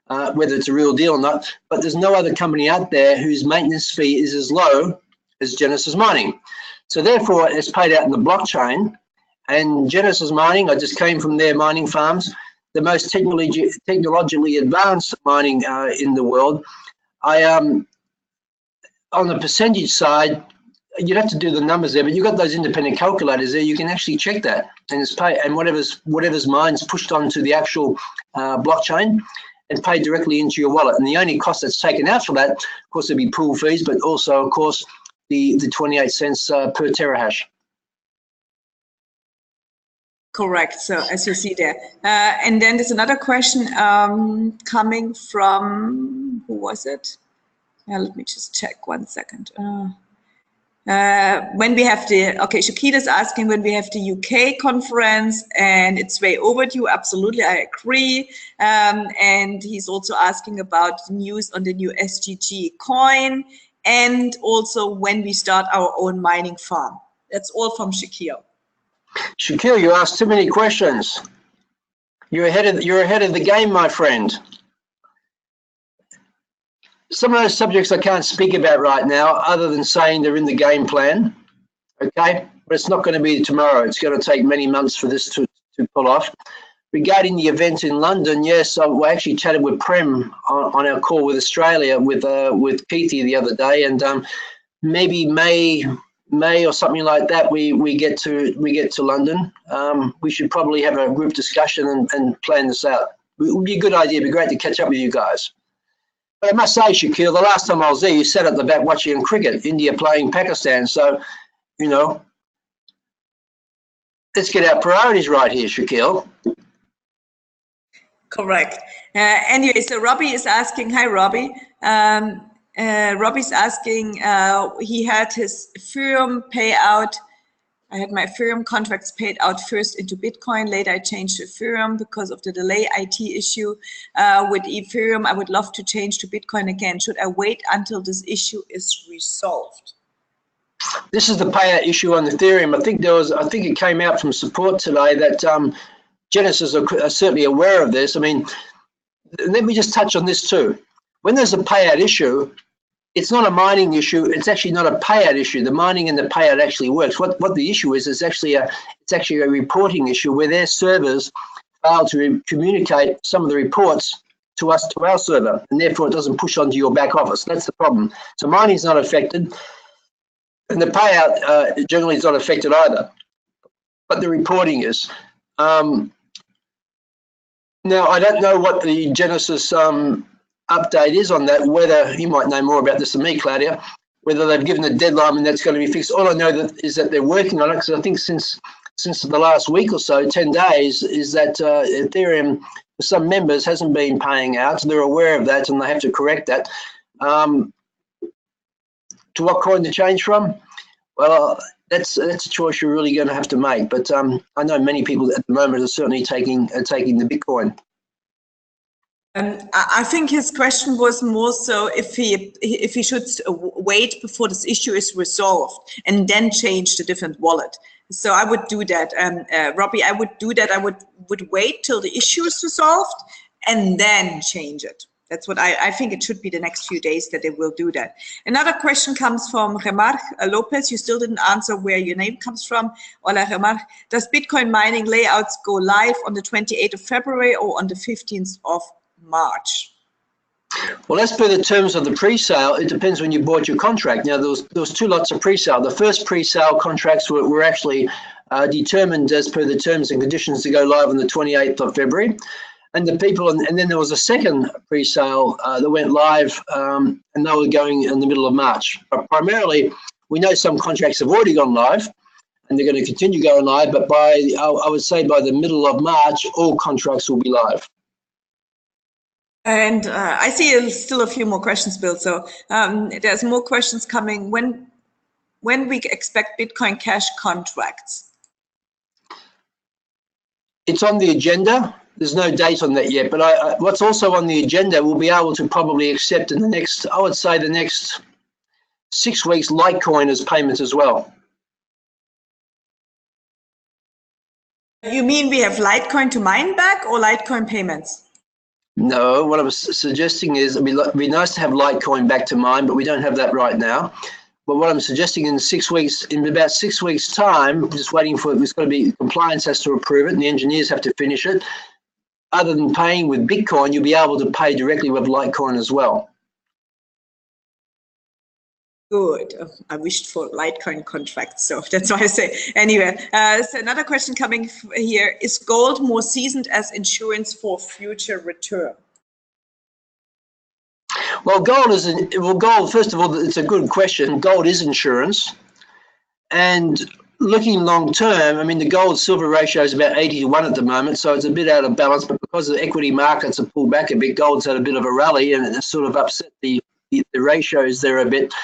Speaker 2: whether it's a real deal or not, but there's no other company out there whose maintenance fee is as low as Genesis Mining. So therefore, it's paid out in the blockchain. And Genesis Mining, I just came from their mining farms, the most technologically advanced mining in the world. On the percentage side, you'd have to do the numbers there, but you've got those independent calculators there. You can actually check that, and it's paid, and whatever's mined is pushed onto the actual blockchain and paid directly into your wallet. And the only cost that's taken out for that, of course, there'd be pool fees, but also, of course, the 28 cents per terahash.
Speaker 1: Correct. So as you see there, and then there's another question coming from, who was it? Let me just check 1 second. When we have Shakita's asking when we have the UK conference, and it's way overdue. Absolutely, I agree. And he's also asking about news on the new SGG coin, and also when we start our own mining farm. That's all from Shakil.
Speaker 2: Shakil, you asked too many questions. You're ahead of the game, my friend. Some of those subjects I can't speak about right now, other than saying they're in the game plan, okay? But it's not going to be tomorrow. It's going to take many months for this to pull off. Regarding the event in London, yes, we actually chatted with Prem on our call with Australia with Keithy the other day, and maybe May or something like that, we get to London. We should probably have a group discussion and plan this out. It would be a good idea. It'd be great to catch up with you guys. But I must say, Shakil, the last time I was there, you sat at the back watching cricket, India playing Pakistan. So, let's get our priorities right here, Shakil.
Speaker 1: Correct. Anyway, so Robbie is asking, hi, Robbie. Robbie's asking, he had his Ethereum payout. I had my Ethereum contracts paid out first into Bitcoin. Later, I changed to Ethereum because of the delay IT issue with Ethereum. I would love to change to Bitcoin again. Should I wait until this issue is resolved?
Speaker 2: This is the payout issue on Ethereum. I think it came out from support today that Genesis are certainly aware of this. I mean, let me just touch on this too. When there's a payout issue, it's not a mining issue. It's actually not a payout issue. The mining and the payout actually works. What the issue is actually a reporting issue where their servers fail to communicate some of the reports to us, to our server, and therefore it doesn't push onto your back office. That's the problem. So mining is not affected, and the payout generally is not affected either. But the reporting is. Now I don't know what the Genesis update is on that, whether you might know more about this than me, Claudia, whether they've given a deadline and that's going to be fixed. All I know is that they're working on it, because I think since the last week or so, 10 days, is that Ethereum some members hasn't been paying out. So they're aware of that and they have to correct that. To what coin to change from? Well, that's a choice you're really going to have to make. But I know many people at the moment are certainly taking the Bitcoin.
Speaker 1: I think his question was more so if he should wait before this issue is resolved and then change the different wallet. So I would do that, Robbie. I would do that. I would wait till the issue is resolved and then change it. That's what I think it should be the next few days that they will do that. Another question comes from Remar Lopez. You still didn't answer where your name comes from. Hola, Remar. Does Bitcoin mining layouts go live on the 28th of February or on the 15th of March?
Speaker 2: Well, as per the terms of the pre-sale, it depends when you bought your contract. Now, there was two lots of pre-sale. The first pre-sale contracts were actually determined as per the terms and conditions to go live on the 28th of February. And the people, and then there was a second pre-sale that went live, and they were going in the middle of March. But primarily, we know some contracts have already gone live, and they're going to continue going live. But I would say by the middle of March, all contracts will be live.
Speaker 1: And I see still a few more questions, Bill. So there's more questions coming. When we expect Bitcoin Cash contracts?
Speaker 2: It's on the agenda. There's no date on that yet, but what's also on the agenda, we'll be able to probably accept in the next, I would say the next 6 weeks, Litecoin as payments as well.
Speaker 1: You mean we have Litecoin to mine back or Litecoin payments?
Speaker 2: No, what I was suggesting is it'd be nice to have Litecoin back to mine, but we don't have that right now. But what I'm suggesting in 6 weeks, in about 6 weeks' time, just waiting for it, it's got to be, compliance has to approve it and the engineers have to finish it. Other than paying with Bitcoin, you'll be able to pay directly with Litecoin as well.
Speaker 1: Good. I wished for Litecoin contracts, so that's why I say. Anyway, so another question coming here. Is gold more seasoned as insurance for future return?
Speaker 2: Well, gold, first of all, it's a good question. Gold is insurance. And looking long term, I mean, the gold silver ratio is about 80-1 at the moment, so it's a bit out of balance. But because the equity markets have pulled back a bit, gold's had a bit of a rally and it's sort of upset the ratios there a bit.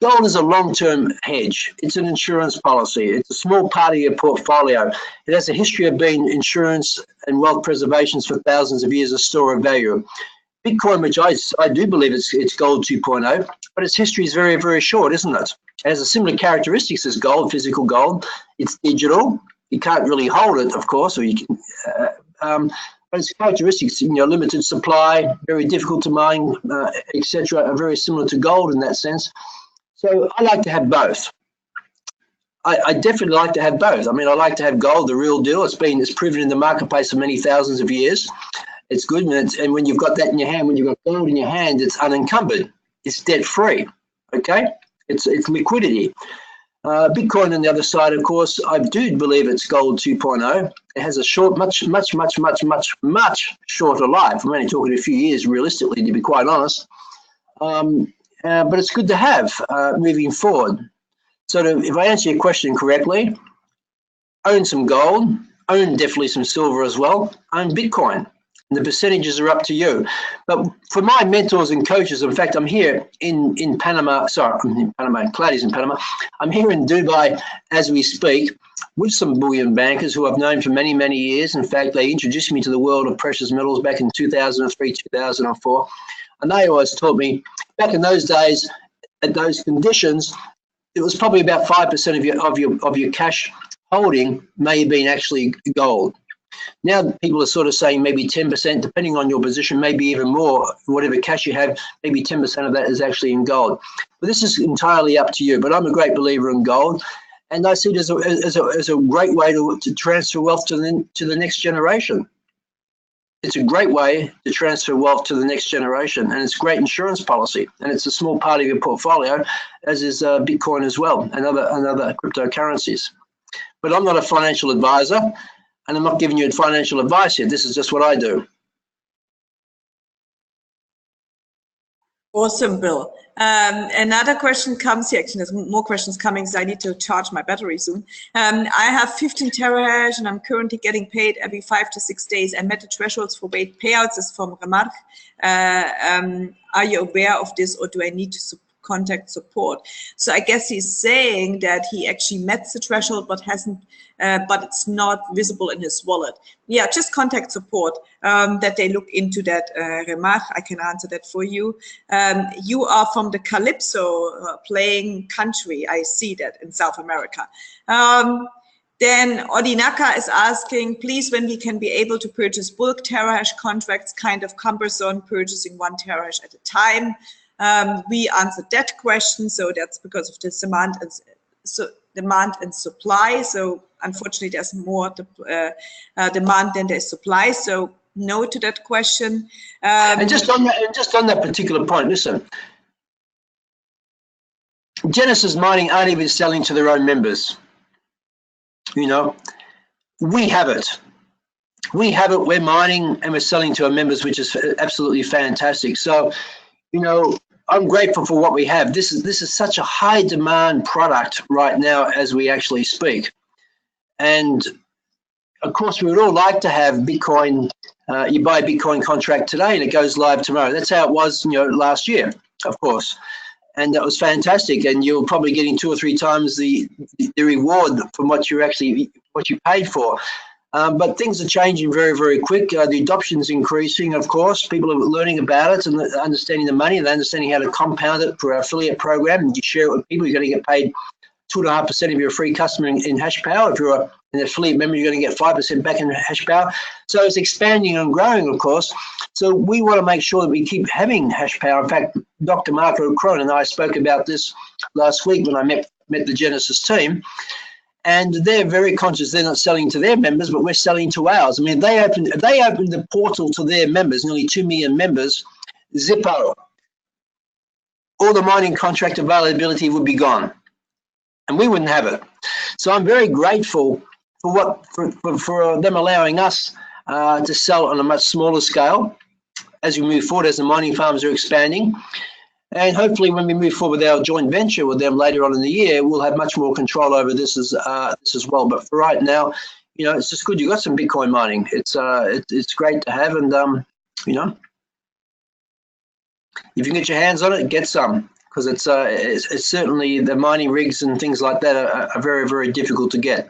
Speaker 2: Gold is a long-term hedge. It's an insurance policy. It's a small part of your portfolio. It has a history of being insurance and wealth preservation for thousands of years, a store of value. Bitcoin, which I do believe it's gold 2.0, but its history is very, very short, isn't it? It has a similar characteristics as gold, physical gold. It's digital. You can't really hold it, of course, or you can. But its characteristics, limited supply, very difficult to mine, etc., are very similar to gold in that sense. So I like to have both. I definitely like to have both. I mean, I like to have gold, the real deal. It's proven in the marketplace for many thousands of years. It's good, and when you've got that in your hand, when you've got gold in your hand, it's unencumbered. It's debt-free. Okay, it's liquidity. Bitcoin on the other side, of course, I do believe it's gold 2.0. It has a short, much shorter life. I'm only talking a few years, realistically, to be quite honest. But it's good to have moving forward. So if I answer your question correctly, own some gold, own definitely some silver as well, own Bitcoin. And the percentages are up to you. But for my mentors and coaches, in fact, I'm here in Panama. Sorry, I'm in Panama. Claudia's in Panama. I'm here in Dubai as we speak with some bullion bankers who I've known for many, many years. In fact, they introduced me to the world of precious metals back in 2003, 2004. And they always taught me, back in those days, at those conditions, it was probably about 5% of your cash holding may have been actually gold. Now people are sort of saying maybe 10%, depending on your position, maybe even more, whatever cash you have, maybe 10% of that is actually in gold. But this is entirely up to you. But I'm a great believer in gold, and I see it as a great way to transfer wealth to the next generation. It's a great way to transfer wealth to the next generation, and it's a great insurance policy, and it's a small part of your portfolio, as is Bitcoin as well, and other cryptocurrencies. But I'm not a financial advisor, and I'm not giving you financial advice here. This is just what I do.
Speaker 1: Awesome, Bill. Another question comes here. Actually, there's more questions coming, so I need to charge my battery soon. I have 15 terahash and I'm currently getting paid every 5 to 6 days. I met the thresholds for weight payouts. This is from Remarque. Are you aware of this, or do I need to contact support? So I guess he's saying that he actually met the threshold but hasn't, but it's not visible in his wallet. Yeah, just contact support, that they look into that. Remarque, I can answer that for you. You are from the Calypso playing country. I see that in South America. Then Odinaka is asking, please, when we can be able to purchase bulk terahash contracts, kind of cumbersome, purchasing 1 terahash at a time. We answered that question, so that's because of the demand and supply. So unfortunately, there's more demand than there's supply. So no to that question.
Speaker 2: And just on that particular point, listen. Genesis Mining aren't even selling to their own members. You know, we have it. We have it. We're mining and we're selling to our members, which is absolutely fantastic. So, you know, I'm grateful for what we have. This is such a high demand product right now as we actually speak. And of course, we would all like to have Bitcoin. You buy a Bitcoin contract today and it goes live tomorrow. That's how it was, you know, last year, of course. And that was fantastic. And you're probably getting 2 or 3 times the reward from what you paid for. But things are changing very, very quick. The adoption is increasing, of course. People are learning about it and understanding the money and understanding how to compound it for our affiliate program. And you share it with people, you're going to get paid 2.5% if you're a free customer in hash power. If you're an affiliate member, you're going to get 5% back in hash power. So it's expanding and growing, of course. So we want to make sure that we keep having hash power. In fact, Dr. Marco Cron and I spoke about this last week when I met the Genesis team. And they're very conscious they're not selling to their members, but we're selling to ours. I mean, they opened the portal to their members, nearly 2 million members, Zippo. All the mining contract availability would be gone, and we wouldn't have it. So I'm very grateful for them allowing us to sell on a much smaller scale as we move forward, as the mining farms are expanding. And hopefully when we move forward with our joint venture with them later on in the year, we'll have much more control over this as well. But for right now, you know, it's just good. You got some Bitcoin mining. It's great to have, and you know, if you can get your hands on it, get some, because it's certainly the mining rigs and things like that are very, very difficult to get.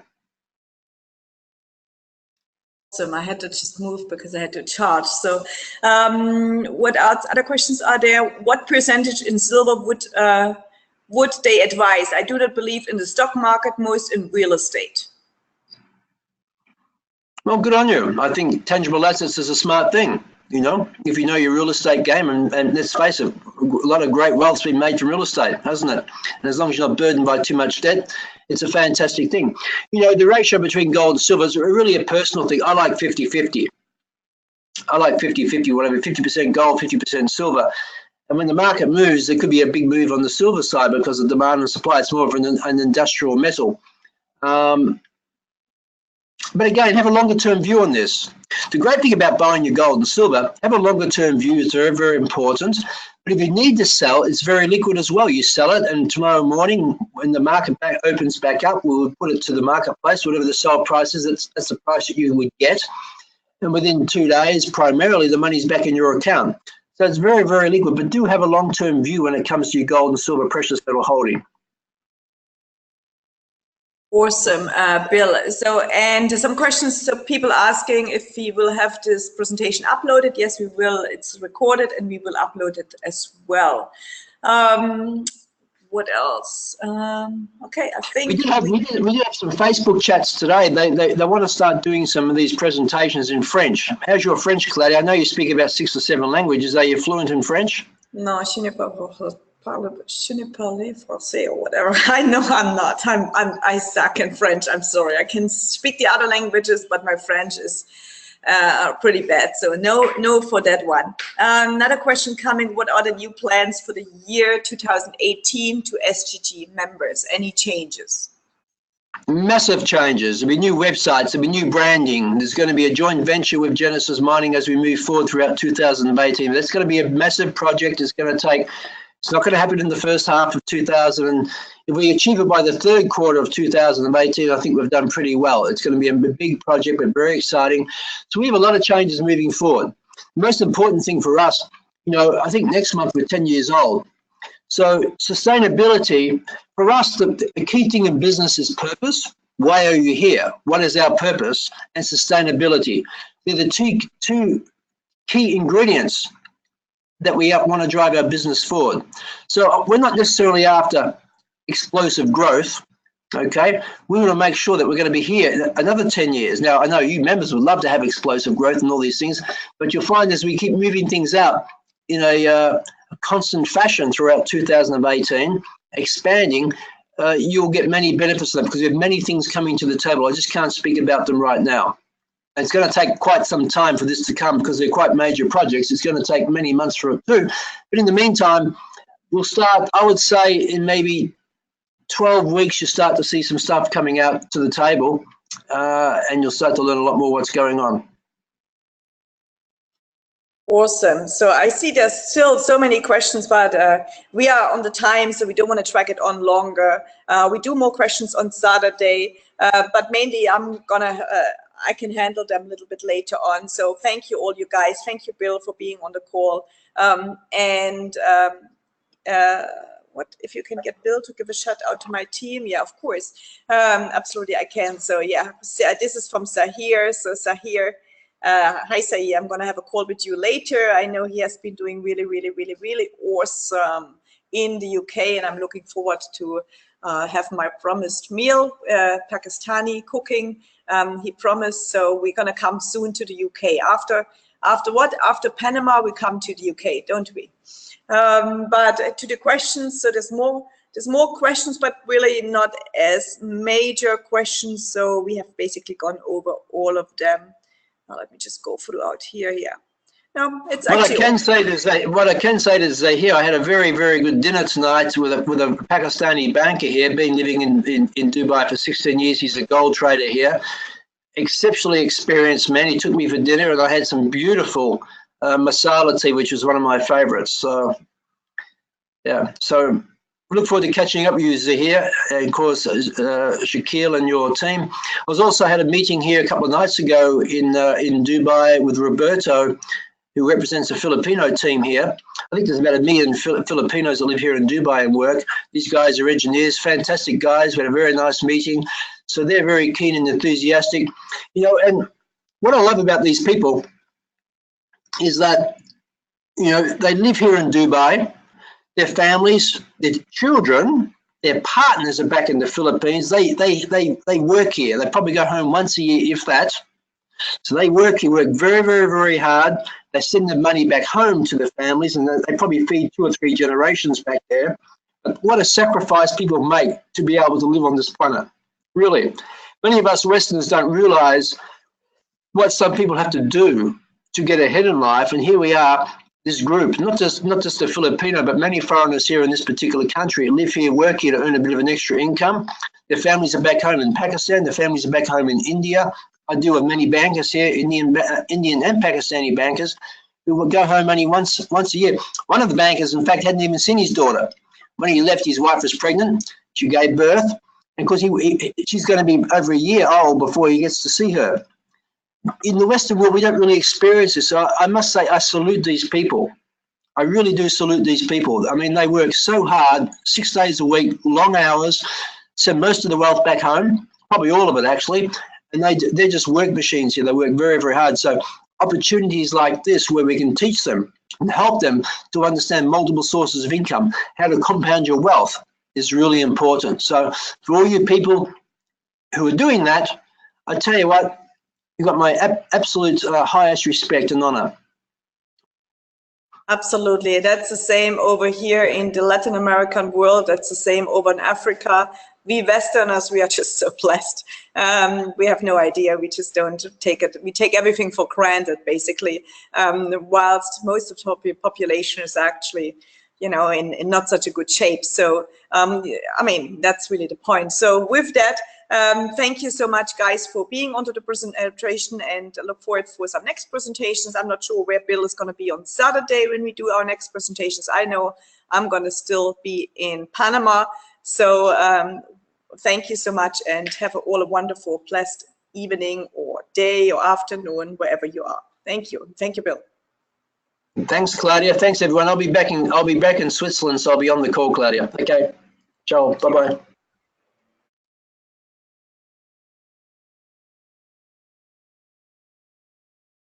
Speaker 1: So I had to just move because I had to charge. So what else? Other questions are there? What percentage in silver would they advise? I do not believe in the stock market, most in real estate.
Speaker 2: Well, good on you. I think tangible assets is a smart thing. You know, if you know your real estate game, and let's face it, a lot of great wealth's been made from real estate, hasn't it? And as long as you're not burdened by too much debt, it's a fantastic thing. You know, the ratio between gold and silver is really a personal thing. I like 50-50. I like 50-50, whatever, 50% gold, 50% silver. And when the market moves, there could be a big move on the silver side because of demand and supply. It's more of an industrial metal. But again, have a longer term view on this. The great thing about buying your gold and silver, have a longer term view. It's very, very important. But if you need to sell, it's very liquid as well. You sell it, and tomorrow morning, when the market opens back up, we will put it to the marketplace, whatever the sale price is, that's the price that you would get. And within 2 days, primarily, the money's back in your account. So it's very, very liquid. But do have a long term view when it comes to your gold and silver precious metal holding.
Speaker 1: Awesome, Bill. So, and some questions, so people asking if we will have this presentation uploaded. Yes, we will. It's recorded and we will upload it as well. What else? Okay, I think
Speaker 2: we do have some Facebook chats today. They want to start doing some of these presentations in French. How's your French, Claudia? I know you speak about 6 or 7 languages. Are you fluent in French?
Speaker 1: No, je ne parle français or whatever. I know I'm not. I suck in French. I'm sorry. I can speak the other languages, but my French is pretty bad. So no for that one. Another question coming. What are the new plans for the year 2018 to SGG members? Any changes?
Speaker 2: Massive changes. There'll be new websites, there'll be new branding. There's going to be a joint venture with Genesis Mining as we move forward throughout 2018. That's going to be a massive project. It's going to take, it's not going to happen in the first half of 2000. If we achieve it by the third quarter of 2018, I think we've done pretty well. It's going to be a big project, but very exciting. So we have a lot of changes moving forward. The most important thing for us, you know, I think next month we're 10 years old. So sustainability, for us, the key thing in business is purpose. Why are you here? What is our purpose? And sustainability. They're the two key ingredients that we want to drive our business forward. So we're not necessarily after explosive growth, okay? We want to make sure that we're going to be here another 10 years. Now, I know you members would love to have explosive growth and all these things, but you'll find as we keep moving things out in a constant fashion throughout 2018, expanding, you'll get many benefits of them because we have many things coming to the table. I just can't speak about them right now. And it's going to take quite some time for this to come because they're quite major projects. It's going to take many months for it too. But in the meantime, we'll start, I would say, in maybe 12 weeks, you start to see some stuff coming out to the table and you'll start to learn a lot more what's going on.
Speaker 1: Awesome. So I see there's still so many questions, but we are on the time, so we don't want to drag it on longer. We do more questions on Saturday, but mainly I can handle them a little bit later on. So thank you all you guys. Thank you, Bill, for being on the call. What if you can get Bill to give a shout out to my team? Yeah, of course. Absolutely, I can. So yeah, this is from Sahir. So Sahir, hi Sahir, I'm going to have a call with you later. I know he has been doing really, really, really, really awesome in the UK, and I'm looking forward to have my promised meal, Pakistani cooking. He promised, so we're going to come soon to the UK. After what? After Panama, we come to the UK, don't we? But to the questions, so there's more questions, but really not as major questions. So we have basically gone over all of them. Now let me just go throughout here. Yeah. No, it's
Speaker 2: what
Speaker 1: actually.
Speaker 2: What I can say is here, I had a very, very good dinner tonight with a Pakistani banker here, been living in Dubai for 16 years. He's a gold trader here. Exceptionally experienced man. He took me for dinner and I had some beautiful masala tea, which was one of my favorites. So, yeah. So look forward to catching up with you, Zahir, and of course, Shaquille and your team. I was also had a meeting here a couple of nights ago in Dubai with Roberto, who represents the Filipino team here. I think there's about 1 million Filipinos that live here in Dubai and work. These guys are engineers, fantastic guys. We had a very nice meeting. So they're very keen and enthusiastic. You know, and what I love about these people is that, you know, they live here in Dubai, their families, their children, their partners are back in the Philippines. They work here. They probably go home once a year, if that. So they work here, work very, very, very hard. They send the money back home to the families, and they probably feed 2 or 3 generations back there. But what a sacrifice people make to be able to live on this planet. Really. Many of us Westerners don't realize what some people have to do to get ahead in life. And here we are, this group, not just the Filipino, but many foreigners here in this particular country live here, work here to earn a bit of an extra income. Their families are back home in Pakistan. Their families are back home in India. I deal with many bankers here, Indian and Pakistani bankers, who will go home only once a year. One of the bankers, in fact, hadn't even seen his daughter. When he left, his wife was pregnant. She gave birth. And of course, she's going to be over a year old before he gets to see her. In the Western world, we don't really experience this. So I must say, I salute these people. I really do salute these people. I mean, they work so hard, 6 days a week, long hours, send most of the wealth back home, probably all of it actually. And they're just work machines here. They work very, very hard. So opportunities like this where we can teach them and help them to understand multiple sources of income, how to compound your wealth is really important. So for all you people who are doing that, I tell you what, you've got my absolute highest respect and honor.
Speaker 1: Absolutely. That's the same over here in the Latin American world. That's the same over in Africa. We Westerners, we are just so blessed. We have no idea. We just don't take it. We take everything for granted, basically, whilst most of the population is actually, you know, in not such a good shape. So, I mean, that's really the point. So with that, Thank you so much, guys, for being onto the presentation, and I look forward for some next presentations. I'm not sure where Bill is going to be on Saturday when we do our next presentations. I know I'm going to still be in Panama. So thank you so much, and have all a wonderful, blessed evening or day or afternoon, wherever you are. Thank you. Thank you, Bill.
Speaker 2: Thanks, Claudia. Thanks, everyone. I'll be back in Switzerland, so I'll be on the call, Claudia. Okay. Ciao. Bye-bye.